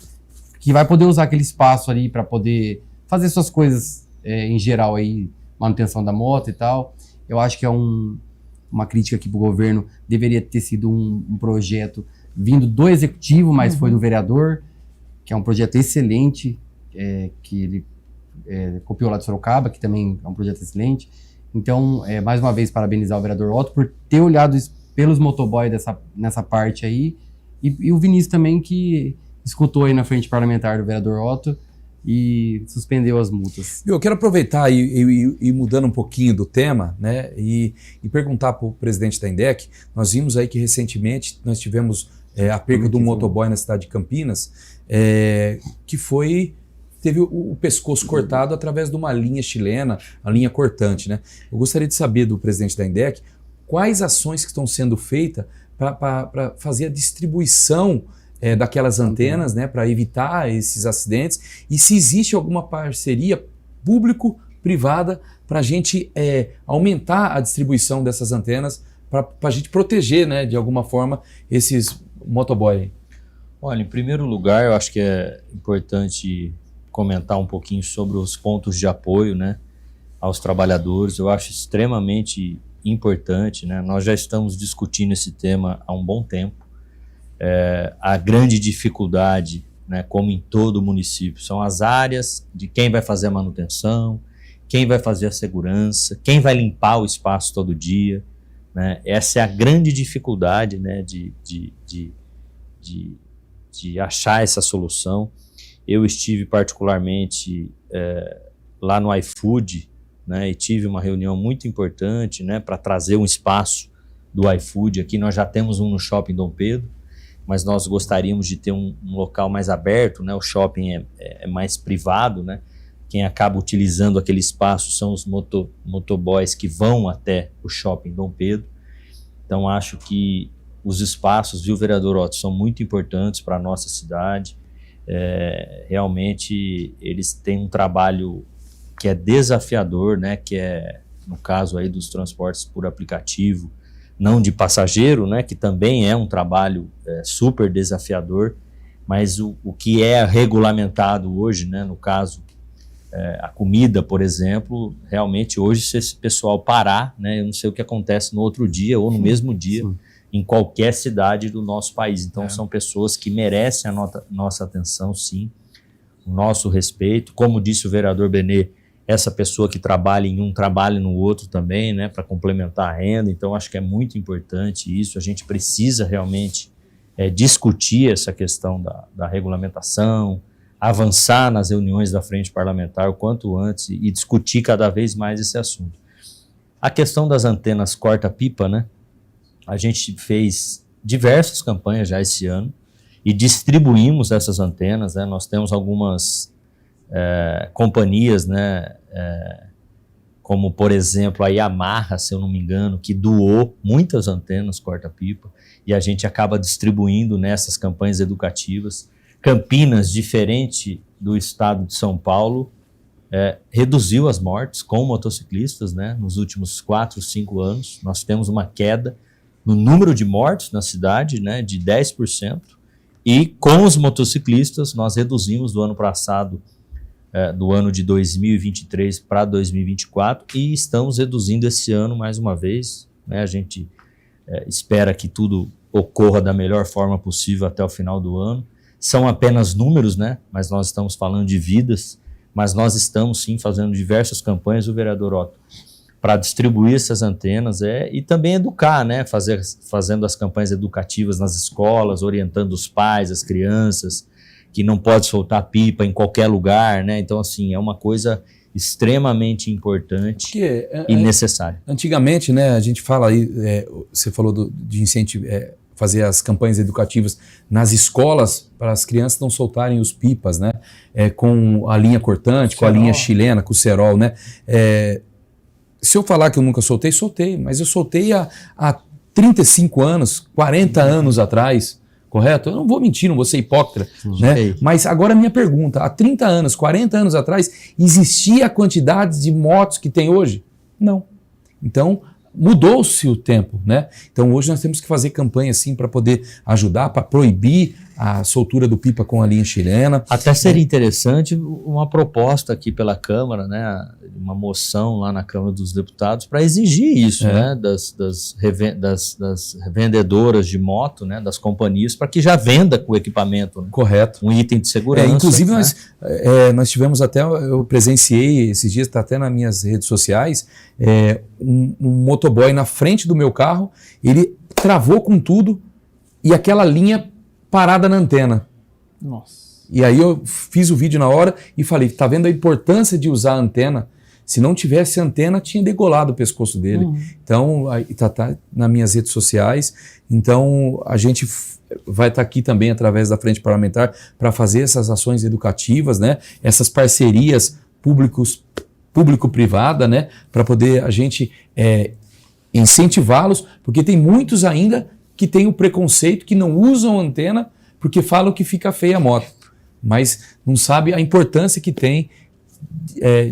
que vai poder usar aquele espaço ali para poder fazer suas coisas em geral aí, manutenção da moto e tal. Eu acho que é uma crítica aqui para o governo, deveria ter sido um projeto vindo do executivo, mas foi do vereador, que é um projeto excelente, que ele copiou lá de Sorocaba, que também é um projeto excelente. Então, mais uma vez, parabenizar o vereador Otto por ter olhado pelos motoboys nessa parte aí, e o Vinícius também, que escutou aí na frente parlamentar do vereador Otto e suspendeu as multas. Eu quero aproveitar e mudando um pouquinho do tema, né, e perguntar para o presidente da INDEC. Nós vimos aí que recentemente nós tivemos a perca do motoboy na cidade de Campinas, que teve o pescoço cortado através de uma linha chilena, a linha cortante, né? Eu gostaria de saber do presidente da INDEC quais ações que estão sendo feitas para fazer a distribuição daquelas antenas, né, para evitar esses acidentes, e se existe alguma parceria público-privada para a gente aumentar a distribuição dessas antenas, para a gente proteger, né, de alguma forma esses motoboy. Olha, em primeiro lugar, eu acho que é importante comentar um pouquinho sobre os pontos de apoio, né, aos trabalhadores. Eu acho extremamente importante, né? Nós já estamos discutindo esse tema há um bom tempo. A grande dificuldade, né, como em todo o município, são as áreas de quem vai fazer a manutenção, quem vai fazer a segurança, quem vai limpar o espaço todo dia, né? Essa é a grande dificuldade, né, de achar essa solução. Eu estive particularmente lá no iFood, né, e tive uma reunião muito importante, né, para trazer um espaço do iFood aqui. Nós já temos um no Shopping Dom Pedro, mas nós gostaríamos de ter um local mais aberto, né? O shopping é mais privado, né? Quem acaba utilizando aquele espaço são os motoboys que vão até o Shopping Dom Pedro. Então acho que os espaços, viu, vereador Otto, são muito importantes para a nossa cidade. Realmente eles têm um trabalho que é desafiador, né? Que é, no caso aí dos transportes por aplicativo, não de passageiro, né, que também é um trabalho super desafiador, mas o que é regulamentado hoje, né, no caso, a comida, por exemplo, realmente hoje, se esse pessoal parar, né, eu não sei o que acontece no outro dia ou no mesmo dia, em qualquer cidade do nosso país. Então são pessoas que merecem a nossa atenção, sim, o nosso respeito. Como disse o vereador Benê, essa pessoa que trabalha em um, trabalha no outro também, né, para complementar a renda. Então, acho que é muito importante isso. A gente precisa realmente discutir essa questão da regulamentação, avançar nas reuniões da frente parlamentar o quanto antes e discutir cada vez mais esse assunto. A questão das antenas corta-pipa, né, a gente fez diversas campanhas já esse ano e distribuímos essas antenas, né. Nós temos algumas companhias, né, como por exemplo a Yamaha, se eu não me engano, que doou muitas antenas corta-pipa e a gente acaba distribuindo nessas campanhas educativas. Campinas, diferente do estado de São Paulo, reduziu as mortes com motociclistas, né, nos últimos 4, 5 anos. Nós temos uma queda no número de mortes na cidade, né, de 10%, e com os motociclistas nós reduzimos do ano passado, do ano de 2023 para 2024, e estamos reduzindo esse ano mais uma vez, né? A gente espera que tudo ocorra da melhor forma possível até o final do ano. São apenas números, né? Mas nós estamos falando de vidas, mas nós estamos sim fazendo diversas campanhas, o vereador Otto, para distribuir essas antenas e também educar, né? Fazendo as campanhas educativas nas escolas, orientando os pais, as crianças, que não pode soltar pipa em qualquer lugar, né? Então, assim, é uma coisa extremamente importante e necessária. Antigamente, né, a gente fala aí, você falou de incentivo, fazer as campanhas educativas nas escolas para as crianças não soltarem os pipas, né? Com a linha cortante, com a linha chilena, com o cerol, né? Se eu falar que eu nunca soltei, mas eu soltei há 35 anos, 40 anos atrás, correto? Eu não vou mentir, não vou ser hipócrita, né? Ok. Mas agora a minha pergunta, há 30 anos, 40 anos atrás, existia a quantidade de motos que tem hoje? Não. Então, mudou-se o tempo, né? Então hoje nós temos que fazer campanha assim para poder ajudar, para proibir a soltura do pipa com a linha chilena. Até seria interessante uma proposta aqui pela Câmara, né, uma moção lá na Câmara dos Deputados para exigir isso, né, das revendedoras de moto, né, das companhias, para que já venda com o equipamento, né? Correto. Um item de segurança. Inclusive né? nós tivemos até, eu presenciei esses dias, está até nas minhas redes sociais, um motoboy na frente do meu carro, ele travou com tudo e aquela linha parada na antena. Nossa. E aí eu fiz o vídeo na hora e falei, tá vendo a importância de usar a antena? Se não tivesse antena, tinha degolado o pescoço dele. Então, aí tá nas minhas redes sociais. Então, a gente vai estar aqui também através da Frente Parlamentar para fazer essas ações educativas, né? Essas parcerias público-privada, né? Para poder a gente incentivá-los, porque tem muitos ainda que têm o preconceito, que não usam antena porque falam que fica feia a moto, mas não sabe a importância que tem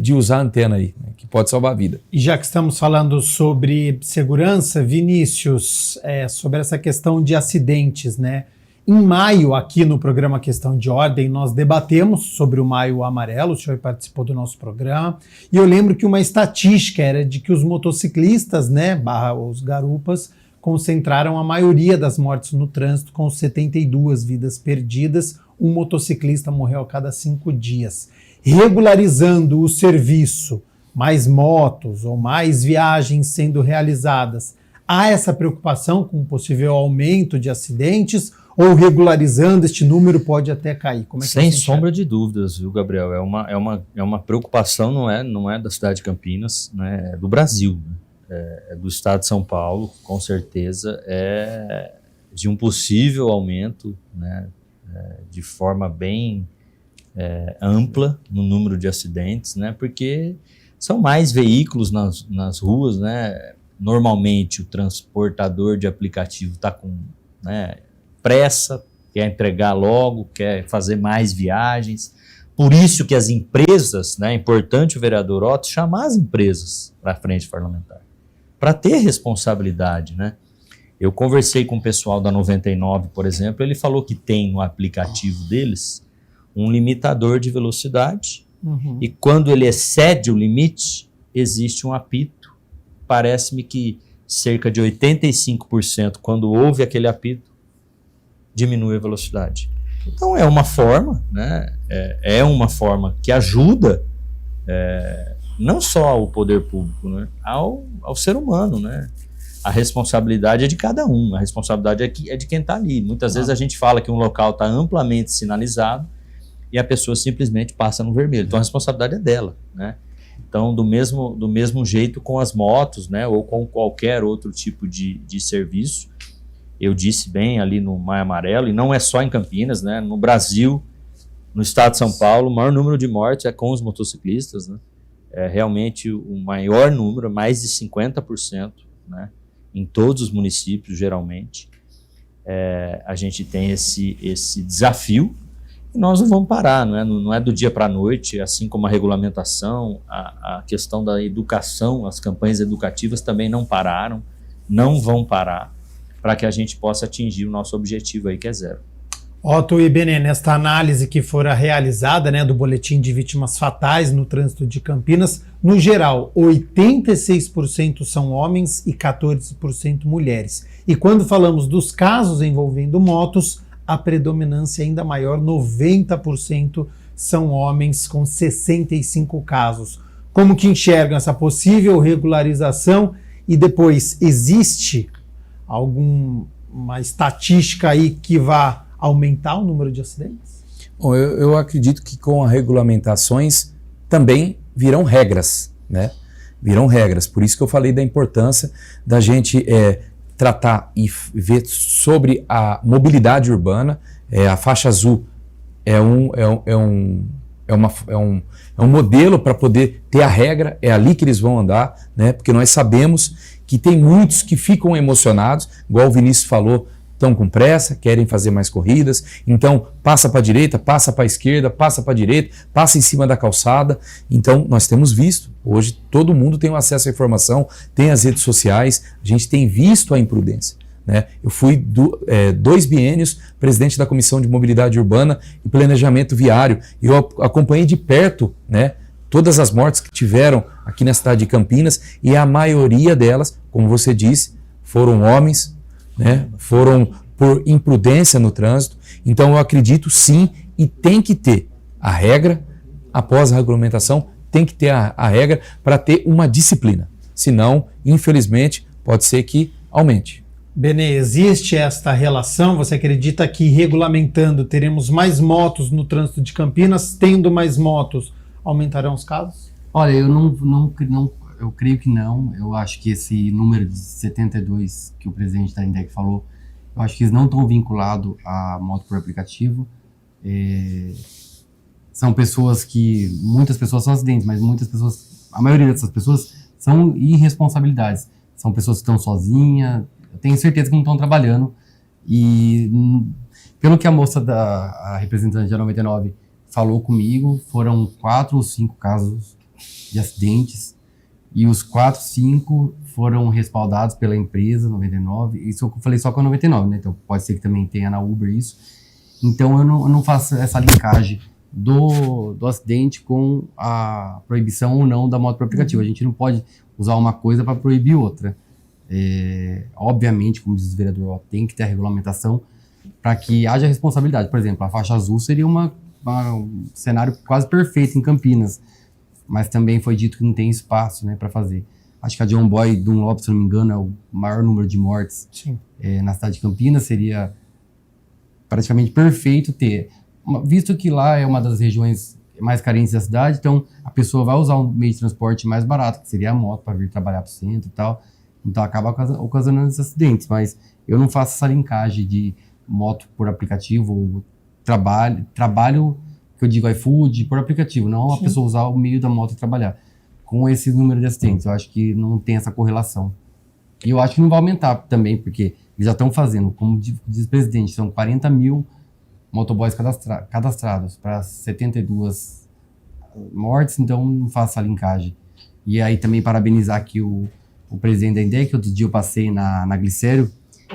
de usar a antena aí, né, que pode salvar a vida. E já que estamos falando sobre segurança, Vinícius, sobre essa questão de acidentes, né? Em maio, aqui no programa Questão de Ordem, nós debatemos sobre o Maio Amarelo, o senhor participou do nosso programa, e eu lembro que uma estatística era de que os motociclistas, né, os garupas, concentraram a maioria das mortes no trânsito, com 72 vidas perdidas. Um motociclista morreu a cada 5 dias. Regularizando o serviço, mais motos ou mais viagens sendo realizadas, há essa preocupação com um possível aumento de acidentes, ou regularizando este número pode até cair? Como é que Sem você sombra de dúvidas, viu, Gabriel? É uma preocupação, não é da cidade de Campinas, né? É do Brasil, né? É do estado de São Paulo, com certeza, de um possível aumento, né, de forma bem ampla no número de acidentes, né, porque são mais veículos nas ruas, né? Normalmente o transportador de aplicativo está com, né, pressa, quer entregar logo, quer fazer mais viagens. Por isso que as empresas, né, é importante o vereador Otto chamar as empresas para a frente parlamentar, para ter responsabilidade, né? Eu conversei com o pessoal da 99, por exemplo, ele falou que tem no aplicativo deles um limitador de velocidade e quando ele excede o limite, existe um apito. Parece-me que cerca de 85%, quando houve aquele apito, diminui a velocidade. Então é uma forma, né? É uma forma que ajuda não só o poder público, né, ao ser humano, né? A responsabilidade é de cada um, a responsabilidade é de quem está ali. Muitas vezes a gente fala que um local está amplamente sinalizado e a pessoa simplesmente passa no vermelho. Então a responsabilidade é dela, né? Então do mesmo jeito com as motos, né, ou com qualquer outro tipo de serviço, eu disse bem ali no Maio Amarelo, e não é só em Campinas, né? No Brasil, no estado de São Paulo, o maior número de mortes é com os motociclistas, né? É realmente o maior número, mais de 50%, né? Em todos os municípios, geralmente. A gente tem esse desafio e nós não vamos parar, não é do dia para a noite, assim como a regulamentação, a questão da educação, as campanhas educativas também não pararam, não vão parar, para que a gente possa atingir o nosso objetivo aí, que é zero. Otto e Benê, nesta análise que fora realizada, né, do boletim de vítimas fatais no trânsito de Campinas, no geral, 86% são homens e 14% mulheres. E quando falamos dos casos envolvendo motos, a predominância é ainda maior, 90% são homens, com 65 casos. Como que enxergam essa possível regularização? E depois, existe alguma estatística aí que vá aumentar o número de acidentes? Bom, eu acredito que com as regulamentações também virão regras, né? Virão regras. Por isso que eu falei da importância da gente tratar e ver sobre a mobilidade urbana. A faixa azul é um modelo para poder ter a regra, é ali que eles vão andar, né? Porque nós sabemos que tem muitos que ficam emocionados, igual o Vinícius falou, estão com pressa, querem fazer mais corridas, então passa para a direita, passa para a esquerda, passa para a direita, passa em cima da calçada. Então nós temos visto, hoje todo mundo tem acesso à informação, tem as redes sociais, a gente tem visto a imprudência. Né? Eu fui 2 biênios presidente da Comissão de Mobilidade Urbana e Planejamento Viário, e eu acompanhei de perto, né, todas as mortes que tiveram aqui na cidade de Campinas, e a maioria delas, como você disse, foram homens, né? Foram por imprudência no trânsito. Então eu acredito sim, e tem que ter a regra, após a regulamentação, tem que ter a regra para ter uma disciplina. Senão, infelizmente, pode ser que aumente. Benê, existe esta relação? Você acredita que regulamentando teremos mais motos no trânsito de Campinas? Tendo mais motos, aumentarão os casos? Olha, eu creio que não. Eu acho que esse número de 72 que o presidente da INDEC falou, eu acho que eles não estão vinculados à moto por aplicativo. São pessoas que, muitas pessoas são acidentes, mas muitas pessoas, a maioria dessas pessoas são irresponsabilidades. São pessoas que estão sozinhas, eu tenho certeza que não estão trabalhando. E pelo que a moça a representante da 99 falou comigo, foram 4 ou 5 casos de acidentes, e os 4, 5 foram respaldados pela empresa 99, isso eu falei só com a 99, né? Então pode ser que também tenha na Uber isso. Então eu não faço essa linkagem do acidente com a proibição ou não da moto por aplicativo. A gente não pode usar uma coisa para proibir outra. Obviamente, como diz o vereador, tem que ter a regulamentação para que haja responsabilidade. Por exemplo, a faixa azul seria um cenário quase perfeito em Campinas, mas também foi dito que não tem espaço, né, para fazer. Acho que a John Boy Dunlop, se não me engano, é o maior número de mortes na cidade de Campinas. Seria praticamente perfeito ter, visto que lá é uma das regiões mais carentes da cidade, então a pessoa vai usar um meio de transporte mais barato, que seria a moto, para vir trabalhar para o centro e tal. Então acaba ocasionando esses acidentes, mas eu não faço essa linkagem de moto por aplicativo ou trabalho que eu digo iFood por aplicativo, não a pessoa usar o meio da moto trabalhar. Com esse número de acidentes, eu acho que não tem essa correlação. E eu acho que não vai aumentar também, porque eles já estão fazendo, como diz o presidente, são 40 mil motoboys cadastrados para 72 mortes, então não faço a linkagem. E aí também parabenizar aqui o presidente da INDEC. Outro dia eu passei na Glicério,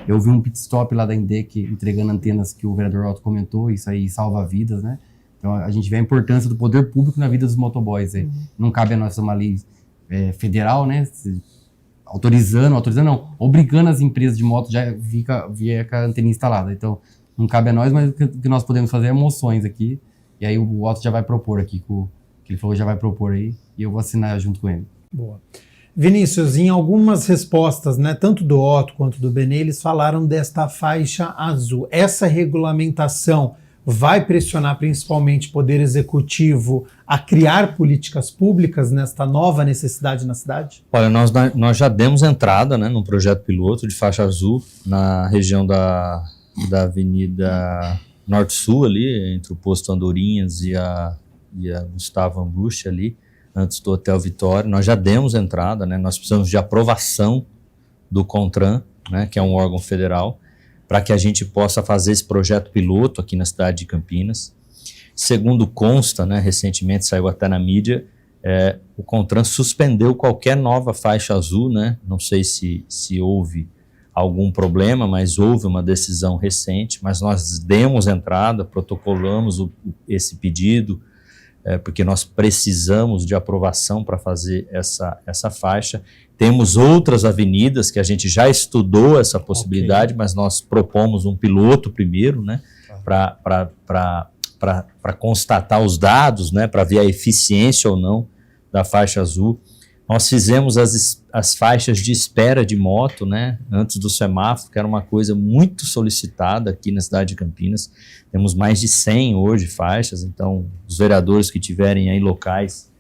eu vi um pit stop lá da INDEC entregando antenas que o vereador Otto comentou, isso aí salva vidas, né? Então a gente vê a importância do poder público na vida dos motoboys. Não cabe a nós uma lei federal, né? Autorizando não, obrigando as empresas de moto já fica com a antena instalada. Então não cabe a nós, mas o que nós podemos fazer é moções aqui, e aí o Otto já vai propor aqui, que ele falou já vai propor aí, e eu vou assinar junto com ele. Boa. Vinícius, em algumas respostas, né, tanto do Otto quanto do Benê, eles falaram desta faixa azul. Essa regulamentação vai pressionar principalmente o Poder Executivo a criar políticas públicas nesta nova necessidade na cidade? Olha, nós já demos entrada, né, num projeto piloto de faixa azul na região da Avenida Norte-Sul, ali, entre o posto Andorinhas e a Gustavo Ambuche ali, antes do Hotel Vitória. Nós já demos entrada, né? Nós precisamos de aprovação do CONTRAN, né, que é um órgão federal, para que a gente possa fazer esse projeto piloto aqui na cidade de Campinas. Segundo consta, né, recentemente saiu até na mídia, o CONTRAN suspendeu qualquer nova faixa azul, né? Não sei se houve algum problema, mas houve uma decisão recente, mas nós demos entrada, protocolamos esse pedido, porque nós precisamos de aprovação para fazer essa faixa. Temos outras avenidas que a gente já estudou essa possibilidade, mas nós propomos um piloto primeiro, né, para constatar os dados, né, para ver a eficiência ou não da faixa azul. Nós fizemos as faixas de espera de moto, né, antes do semáforo, que era uma coisa muito solicitada aqui na cidade de Campinas. Temos mais de 100 hoje faixas, então os vereadores que tiverem aí locais,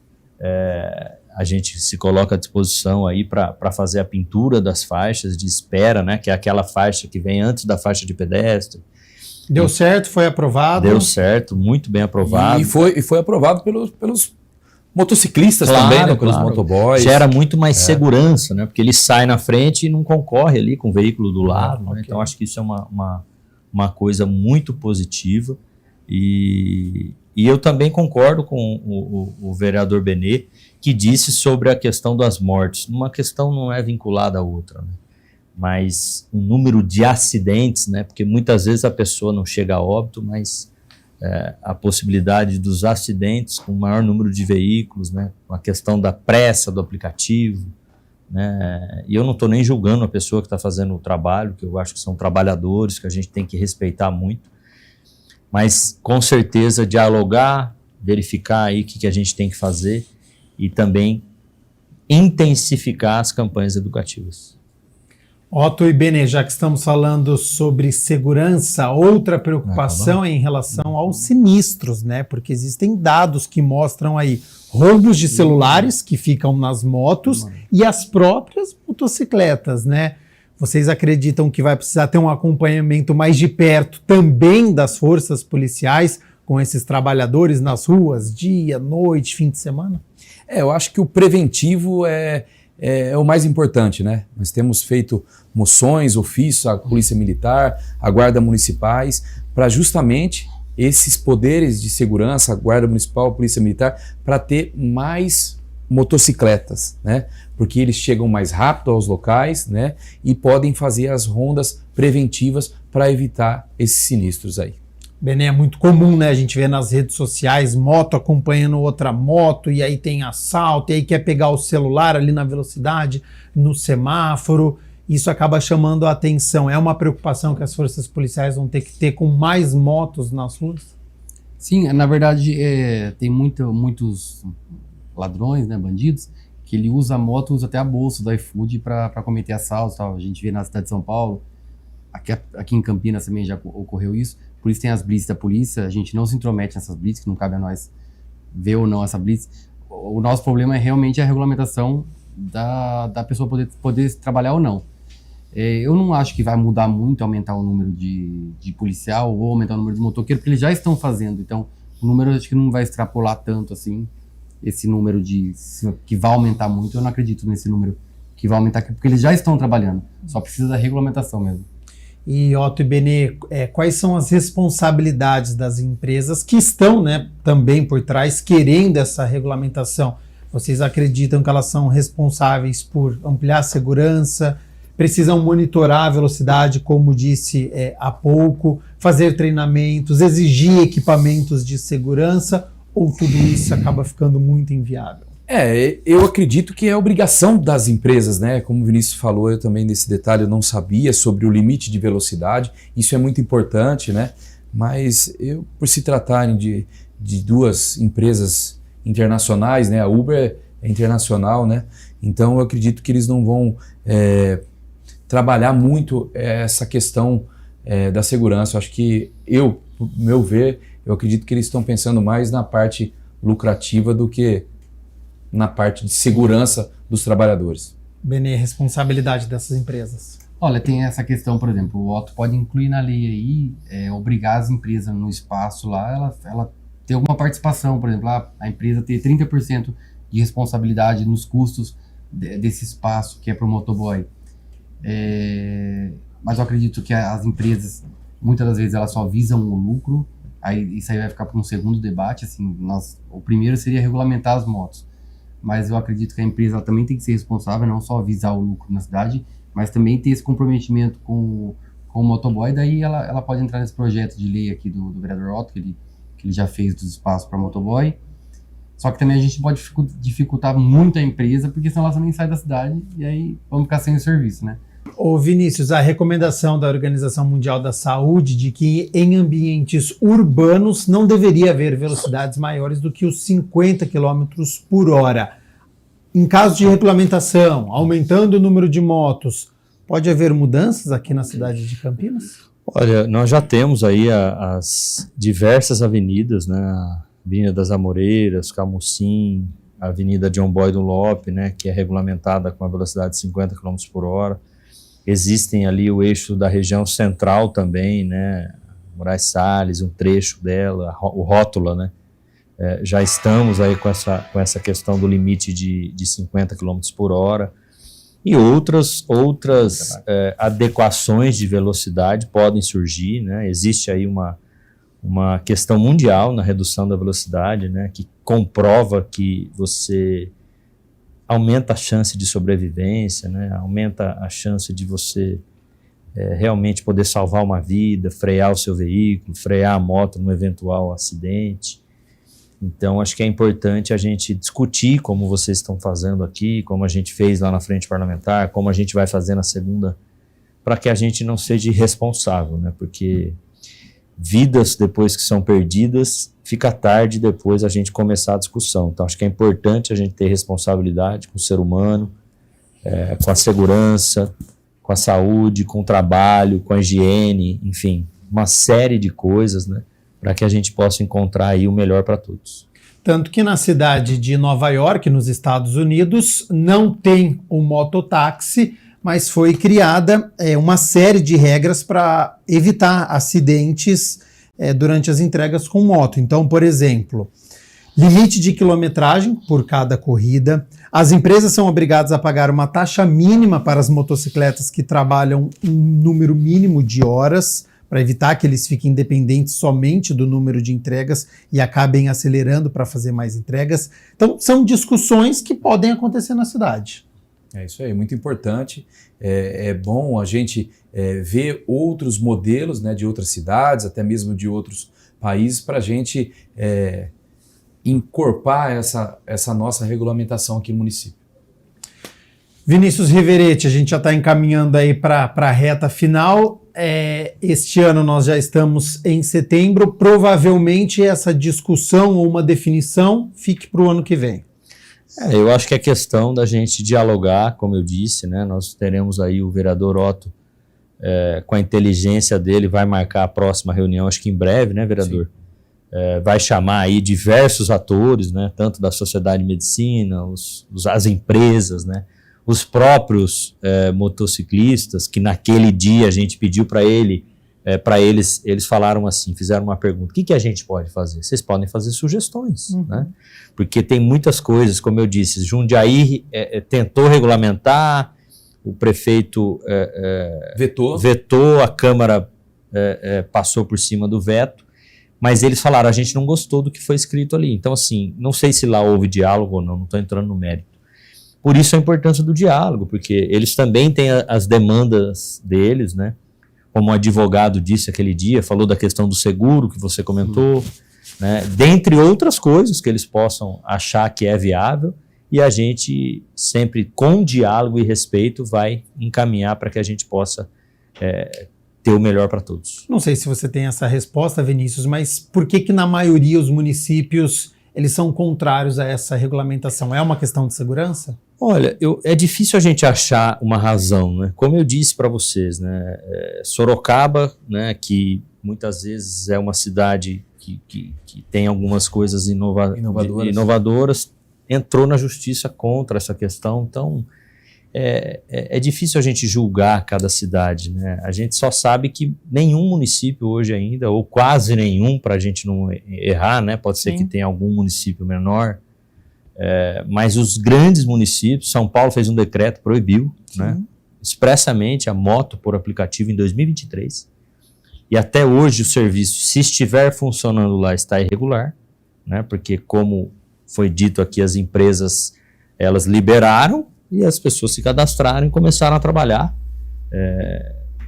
a gente se coloca à disposição aí para fazer a pintura das faixas de espera, né, que é aquela faixa que vem antes da faixa de pedestre. Deu certo, foi aprovado? Deu certo, muito bem aprovado. E foi aprovado pelos Motociclistas Claro, também, né, pelos claro. motoboys. Gera muito mais segurança, né? Porque ele sai na frente e não concorre ali com o veículo do lado. Né? ok. Então, acho que isso é uma coisa muito positiva. E eu também concordo com o vereador Benê, que disse sobre a questão das mortes. Uma questão não é vinculada à outra, né? Mas o número de acidentes, né? Porque muitas vezes a pessoa não chega a óbito, mas a possibilidade dos acidentes com maior número de veículos, né? A questão da pressa do aplicativo, né? E eu não estou nem julgando a pessoa que está fazendo o trabalho, que eu acho que são trabalhadores, que a gente tem que respeitar muito, mas com certeza dialogar, verificar aí o que a gente tem que fazer e também intensificar as campanhas educativas. Otto e Benê, já que estamos falando sobre segurança, outra preocupação é em relação aos sinistros, né? Porque existem dados que mostram aí roubos de celulares que ficam nas motos e as próprias motocicletas, né? Vocês acreditam que vai precisar ter um acompanhamento mais de perto também das forças policiais com esses trabalhadores nas ruas, dia, noite, fim de semana? Eu acho que o preventivo é o mais importante, né? Nós temos feito moções, ofícios, a Polícia Militar, a Guarda Municipais, para justamente esses poderes de segurança, a Guarda Municipal, a Polícia Militar, para ter mais motocicletas, né? Porque eles chegam mais rápido aos locais, né? E podem fazer as rondas preventivas para evitar esses sinistros aí. Benê, é muito comum, né? A gente vê nas redes sociais moto acompanhando outra moto e aí tem assalto, e aí quer pegar o celular ali na velocidade, no semáforo. Isso acaba chamando a atenção. É uma preocupação que as forças policiais vão ter que ter com mais motos nas ruas? Sim, na verdade, tem muitos ladrões, né, bandidos, que ele usa a moto, usa até a bolsa do iFood para cometer assaltos, tal. A gente vê na cidade de São Paulo, aqui em Campinas também já ocorreu isso. Por isso tem as blitz da polícia, a gente não se intromete nessas blitz, que não cabe a nós ver ou não essa blitz. O nosso problema é realmente a regulamentação da pessoa poder trabalhar ou não. Eu não acho que vai mudar muito, aumentar o número de policial ou aumentar o número de motoqueiro, porque eles já estão fazendo. Então, o número acho que não vai extrapolar tanto assim, esse número que vai aumentar muito. Eu não acredito nesse número que vai aumentar, porque eles já estão trabalhando. Só precisa da regulamentação mesmo. E Otto e Benê, quais são as responsabilidades das empresas que estão, né, também por trás querendo essa regulamentação? Vocês acreditam que elas são responsáveis por ampliar a segurança, precisam monitorar a velocidade, como disse há pouco, fazer treinamentos, exigir equipamentos de segurança, ou tudo isso acaba ficando muito inviável? Eu acredito que é obrigação das empresas, né? Como o Vinícius falou, eu também desse detalhe eu não sabia sobre o limite de velocidade, isso é muito importante, né? Mas por se tratarem de duas empresas internacionais, né? A Uber é internacional, né? Então eu acredito que eles não vão trabalhar muito essa questão da segurança. Eu acho que meu ver, eu acredito que eles estão pensando mais na parte lucrativa do que na parte de segurança dos trabalhadores. Benê, responsabilidade dessas empresas. Olha, tem essa questão, por exemplo, o Otto pode incluir na lei aí, obrigar as empresas no espaço lá, ela ter alguma participação, por exemplo, a empresa ter 30% de responsabilidade nos custos desse espaço que é para o motoboy. Mas eu acredito que as empresas, muitas das vezes, elas só visam o lucro, aí isso aí vai ficar para um segundo debate, assim, o primeiro seria regulamentar as motos. Mas eu acredito que a empresa ela também tem que ser responsável, não só visar o lucro na cidade, mas também ter esse comprometimento com o motoboy. Daí ela pode entrar nesse projeto de lei aqui do vereador Otto, que ele já fez dos espaços para motoboy. Só que também a gente pode dificultar muito a empresa, porque senão ela nem sai da cidade e aí vamos ficar sem o serviço, né? Ô Vinícius, a recomendação da Organização Mundial da Saúde de que em ambientes urbanos não deveria haver velocidades maiores do que os 50 km por hora. Em caso de regulamentação, aumentando o número de motos, pode haver mudanças aqui na cidade de Campinas? Olha, nós já temos aí as diversas avenidas, né? A Avenida das Amoreiras, Camusim, a Avenida John Boy Dunlop, né? Que é regulamentada com a velocidade de 50 km por hora. Existem ali o eixo da região central também, né? Moraes Salles, um trecho dela, o Rótula, né? já estamos aí com essa questão do limite de 50 km por hora. E outras adequações de velocidade podem surgir, né? Existe aí uma questão mundial na redução da velocidade, né? Que comprova que você aumenta a chance de sobrevivência, né? Aumenta a chance de você realmente poder salvar uma vida, frear o seu veículo, frear a moto num eventual acidente. Então, acho que é importante a gente discutir, como vocês estão fazendo aqui, como a gente fez lá na frente parlamentar, como a gente vai fazer na segunda, para que a gente não seja irresponsável, né? Porque vidas depois que são perdidas, fica tarde depois a gente começar a discussão. Então, acho que é importante a gente ter responsabilidade com o ser humano, com a segurança, com a saúde, com o trabalho, com a higiene, enfim, uma série de coisas, né? Para que a gente possa encontrar aí o melhor para todos. Tanto que na cidade de Nova York, nos Estados Unidos, não tem o mototáxi, mas foi criada uma série de regras para evitar acidentes durante as entregas com moto. Então, por exemplo, limite de quilometragem por cada corrida. As empresas são obrigadas a pagar uma taxa mínima para as motocicletas que trabalham um número mínimo de horas, para evitar que eles fiquem dependentes somente do número de entregas e acabem acelerando para fazer mais entregas. Então, são discussões que podem acontecer na cidade. É isso aí, muito importante. É bom a gente ver outros modelos, né, de outras cidades, até mesmo de outros países, para a gente encorpar essa nossa regulamentação aqui no município. Vinícius Riveretti, a gente já está encaminhando aí para a reta final. Este ano nós já estamos em setembro. Provavelmente essa discussão ou uma definição fique para o ano que vem. Eu acho que é questão da gente dialogar, como eu disse, né? Nós teremos aí o vereador Otto, com a inteligência dele, vai marcar a próxima reunião, acho que em breve, né, vereador? Vai chamar aí diversos atores, né? Tanto da sociedade de medicina, as empresas, né? Os próprios motociclistas, que naquele dia a gente pediu para eles falaram assim, fizeram uma pergunta: o que a gente pode fazer? Vocês podem fazer sugestões, né? Porque tem muitas coisas, como eu disse, Jundiaí tentou regulamentar, o prefeito vetou, a Câmara passou por cima do veto, mas eles falaram, a gente não gostou do que foi escrito ali. Então, assim, não sei se lá houve diálogo ou não estou entrando no mérito. Por isso a importância do diálogo, porque eles também têm as demandas deles, né? Como o advogado disse aquele dia, falou da questão do seguro que você comentou, né? Dentre outras coisas que eles possam achar que é viável, e a gente sempre com diálogo e respeito vai encaminhar para que a gente possa ter o melhor para todos. Não sei se você tem essa resposta, Vinícius, mas por que na maioria os municípios eles são contrários a essa regulamentação? É uma questão de segurança? Olha, é difícil a gente achar uma razão, né? Como eu disse para vocês, né? Sorocaba, né? Que muitas vezes é uma cidade que tem algumas coisas inovadoras, entrou na justiça contra essa questão. Então, é difícil a gente julgar cada cidade, né? A gente só sabe que nenhum município hoje ainda, ou quase nenhum, para a gente não errar, né? Pode ser que tenha algum município menor, mas os grandes municípios, São Paulo fez um decreto, proibiu, né, expressamente a moto por aplicativo em 2023, e até hoje o serviço, se estiver funcionando lá, está irregular, né, porque como foi dito aqui, as empresas, elas liberaram e as pessoas se cadastraram e começaram a trabalhar.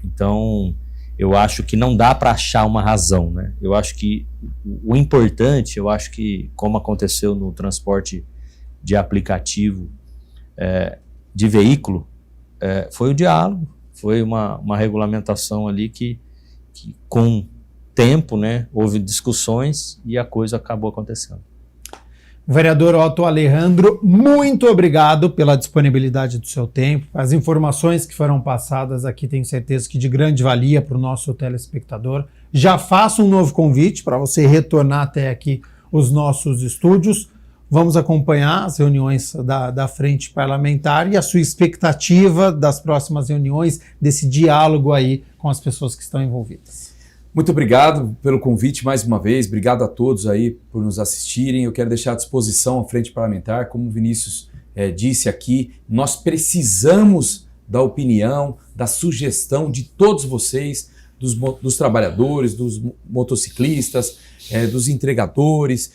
Então, eu acho que não dá para achar uma razão, né? Eu acho que o importante, eu acho que como aconteceu no transporte de aplicativo de veículo, foi o diálogo, foi uma regulamentação ali que com tempo, né, houve discussões e a coisa acabou acontecendo. Vereador Otto Alejandro, muito obrigado pela disponibilidade do seu tempo. As informações que foram passadas aqui, tenho certeza que de grande valia para o nosso telespectador. Já faço um novo convite para você retornar até aqui os nossos estúdios. Vamos acompanhar as reuniões da frente parlamentar e a sua expectativa das próximas reuniões, desse diálogo aí com as pessoas que estão envolvidas. Muito obrigado pelo convite mais uma vez, obrigado a todos aí por nos assistirem. Eu quero deixar à disposição a Frente Parlamentar, como o Vinícius disse aqui, nós precisamos da opinião, da sugestão de todos vocês, dos trabalhadores, dos motociclistas, dos entregadores,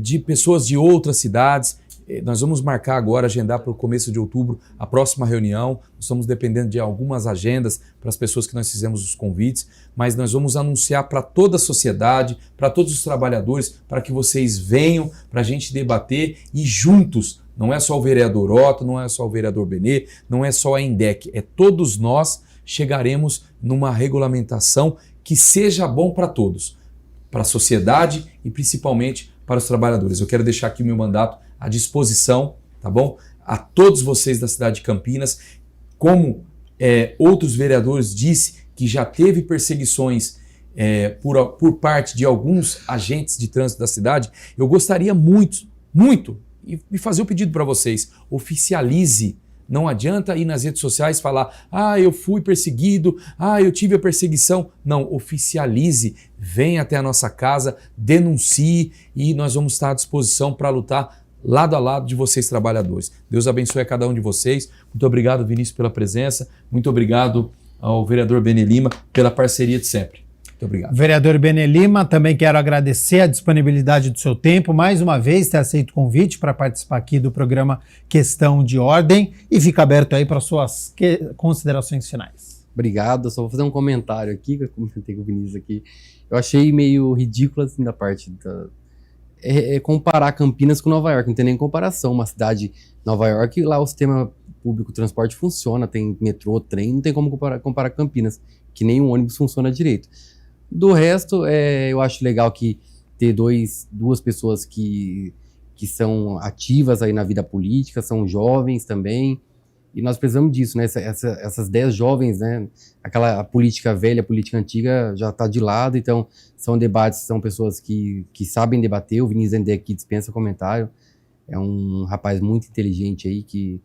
de pessoas de outras cidades. Nós vamos marcar agora, agendar para o começo de outubro a próxima reunião. Nós estamos dependendo de algumas agendas para as pessoas que nós fizemos os convites, mas nós vamos anunciar para toda a sociedade, para todos os trabalhadores, para que vocês venham, para a gente debater e juntos, não é só o vereador Otto, não é só o vereador Benê, não é só a INDEC, todos nós chegaremos numa regulamentação que seja bom para todos, para a sociedade e principalmente para os trabalhadores. Eu quero deixar aqui o meu mandato à disposição, tá bom? A todos vocês da cidade de Campinas, como outros vereadores disse que já teve perseguições por parte de alguns agentes de trânsito da cidade, eu gostaria muito, e fazer o pedido para vocês, oficialize. Não adianta ir nas redes sociais e falar, eu fui perseguido, eu tive a perseguição. Não, oficialize, venha até a nossa casa, denuncie e nós vamos estar à disposição para lutar lado a lado de vocês trabalhadores. Deus abençoe a cada um de vocês. Muito obrigado, Vinícius, pela presença. Muito obrigado ao vereador Benê Lima pela parceria de sempre. Muito obrigado. Vereador Benê Lima, também quero agradecer a disponibilidade do seu tempo, mais uma vez ter aceito o convite para participar aqui do programa Questão de Ordem e fica aberto aí para suas considerações finais. Obrigado, só vou fazer um comentário aqui, que eu comentei com o Vinícius aqui. Eu achei meio ridículo assim da parte da... comparar Campinas com Nova York, não tem nem comparação. Uma cidade, Nova York, lá o sistema público de transporte funciona, tem metrô, trem, não tem como comparar Campinas, que nem um ônibus funciona direito. Do resto, eu acho legal que ter duas pessoas que são ativas aí na vida política, são jovens também, e nós precisamos disso, né? Essas 10 jovens, né? Aquela política velha, política antiga já está de lado, então são debates, são pessoas que sabem debater. O Vinícius Endé aqui dispensa comentário, é um rapaz muito inteligente aí, que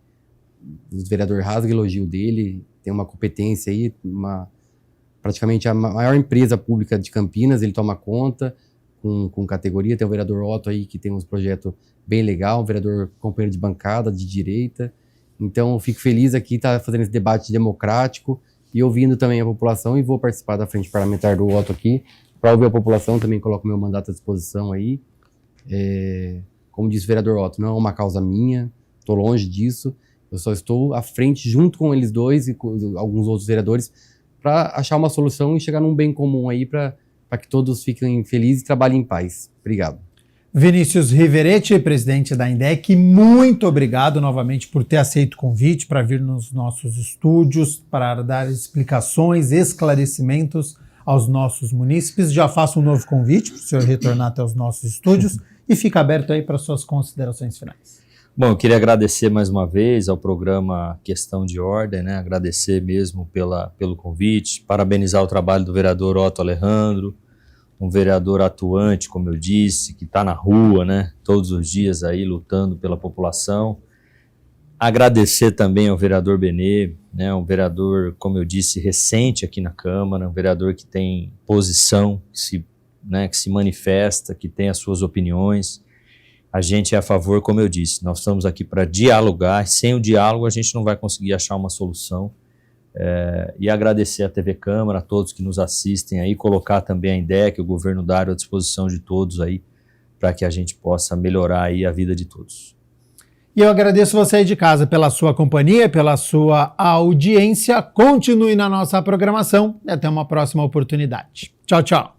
o vereador rasga elogio dele, tem uma competência aí, praticamente a maior empresa pública de Campinas, ele toma conta com categoria. Tem o vereador Otto aí, que tem uns projetos bem legais, um vereador companheiro de bancada, de direita. Então, eu fico feliz aqui estar fazendo esse debate democrático e ouvindo também a população, e vou participar da frente parlamentar do Otto aqui, para ouvir a população. Também coloco meu mandato à disposição aí. Como disse o vereador Otto, não é uma causa minha, estou longe disso, eu só estou à frente, junto com eles dois e com alguns outros vereadores, para achar uma solução e chegar num bem comum aí, para que todos fiquem felizes e trabalhem em paz. Obrigado. Vinícius Riveretti, presidente da INDEC, muito obrigado novamente por ter aceito o convite para vir nos nossos estúdios, para dar explicações, esclarecimentos aos nossos munícipes. Já faço um novo convite para o senhor retornar até os nossos estúdios e fica aberto aí para suas considerações finais. Bom, eu queria agradecer mais uma vez ao programa Questão de Ordem, né? Agradecer mesmo pelo convite, parabenizar o trabalho do vereador Otto Alejandro, um vereador atuante, como eu disse, que está na rua, né? Todos os dias aí lutando pela população. Agradecer também ao vereador Benê, né? Um vereador, como eu disse, recente aqui na Câmara, um vereador que tem posição, que se manifesta, que tem as suas opiniões. A gente é a favor, como eu disse, nós estamos aqui para dialogar, sem o diálogo a gente não vai conseguir achar uma solução. E agradecer à TV Câmara, a todos que nos assistem aí, colocar também a INDEC, o governo Dário à disposição de todos aí, para que a gente possa melhorar aí a vida de todos. E eu agradeço você aí de casa pela sua companhia, pela sua audiência. Continue na nossa programação e até uma próxima oportunidade. Tchau, tchau.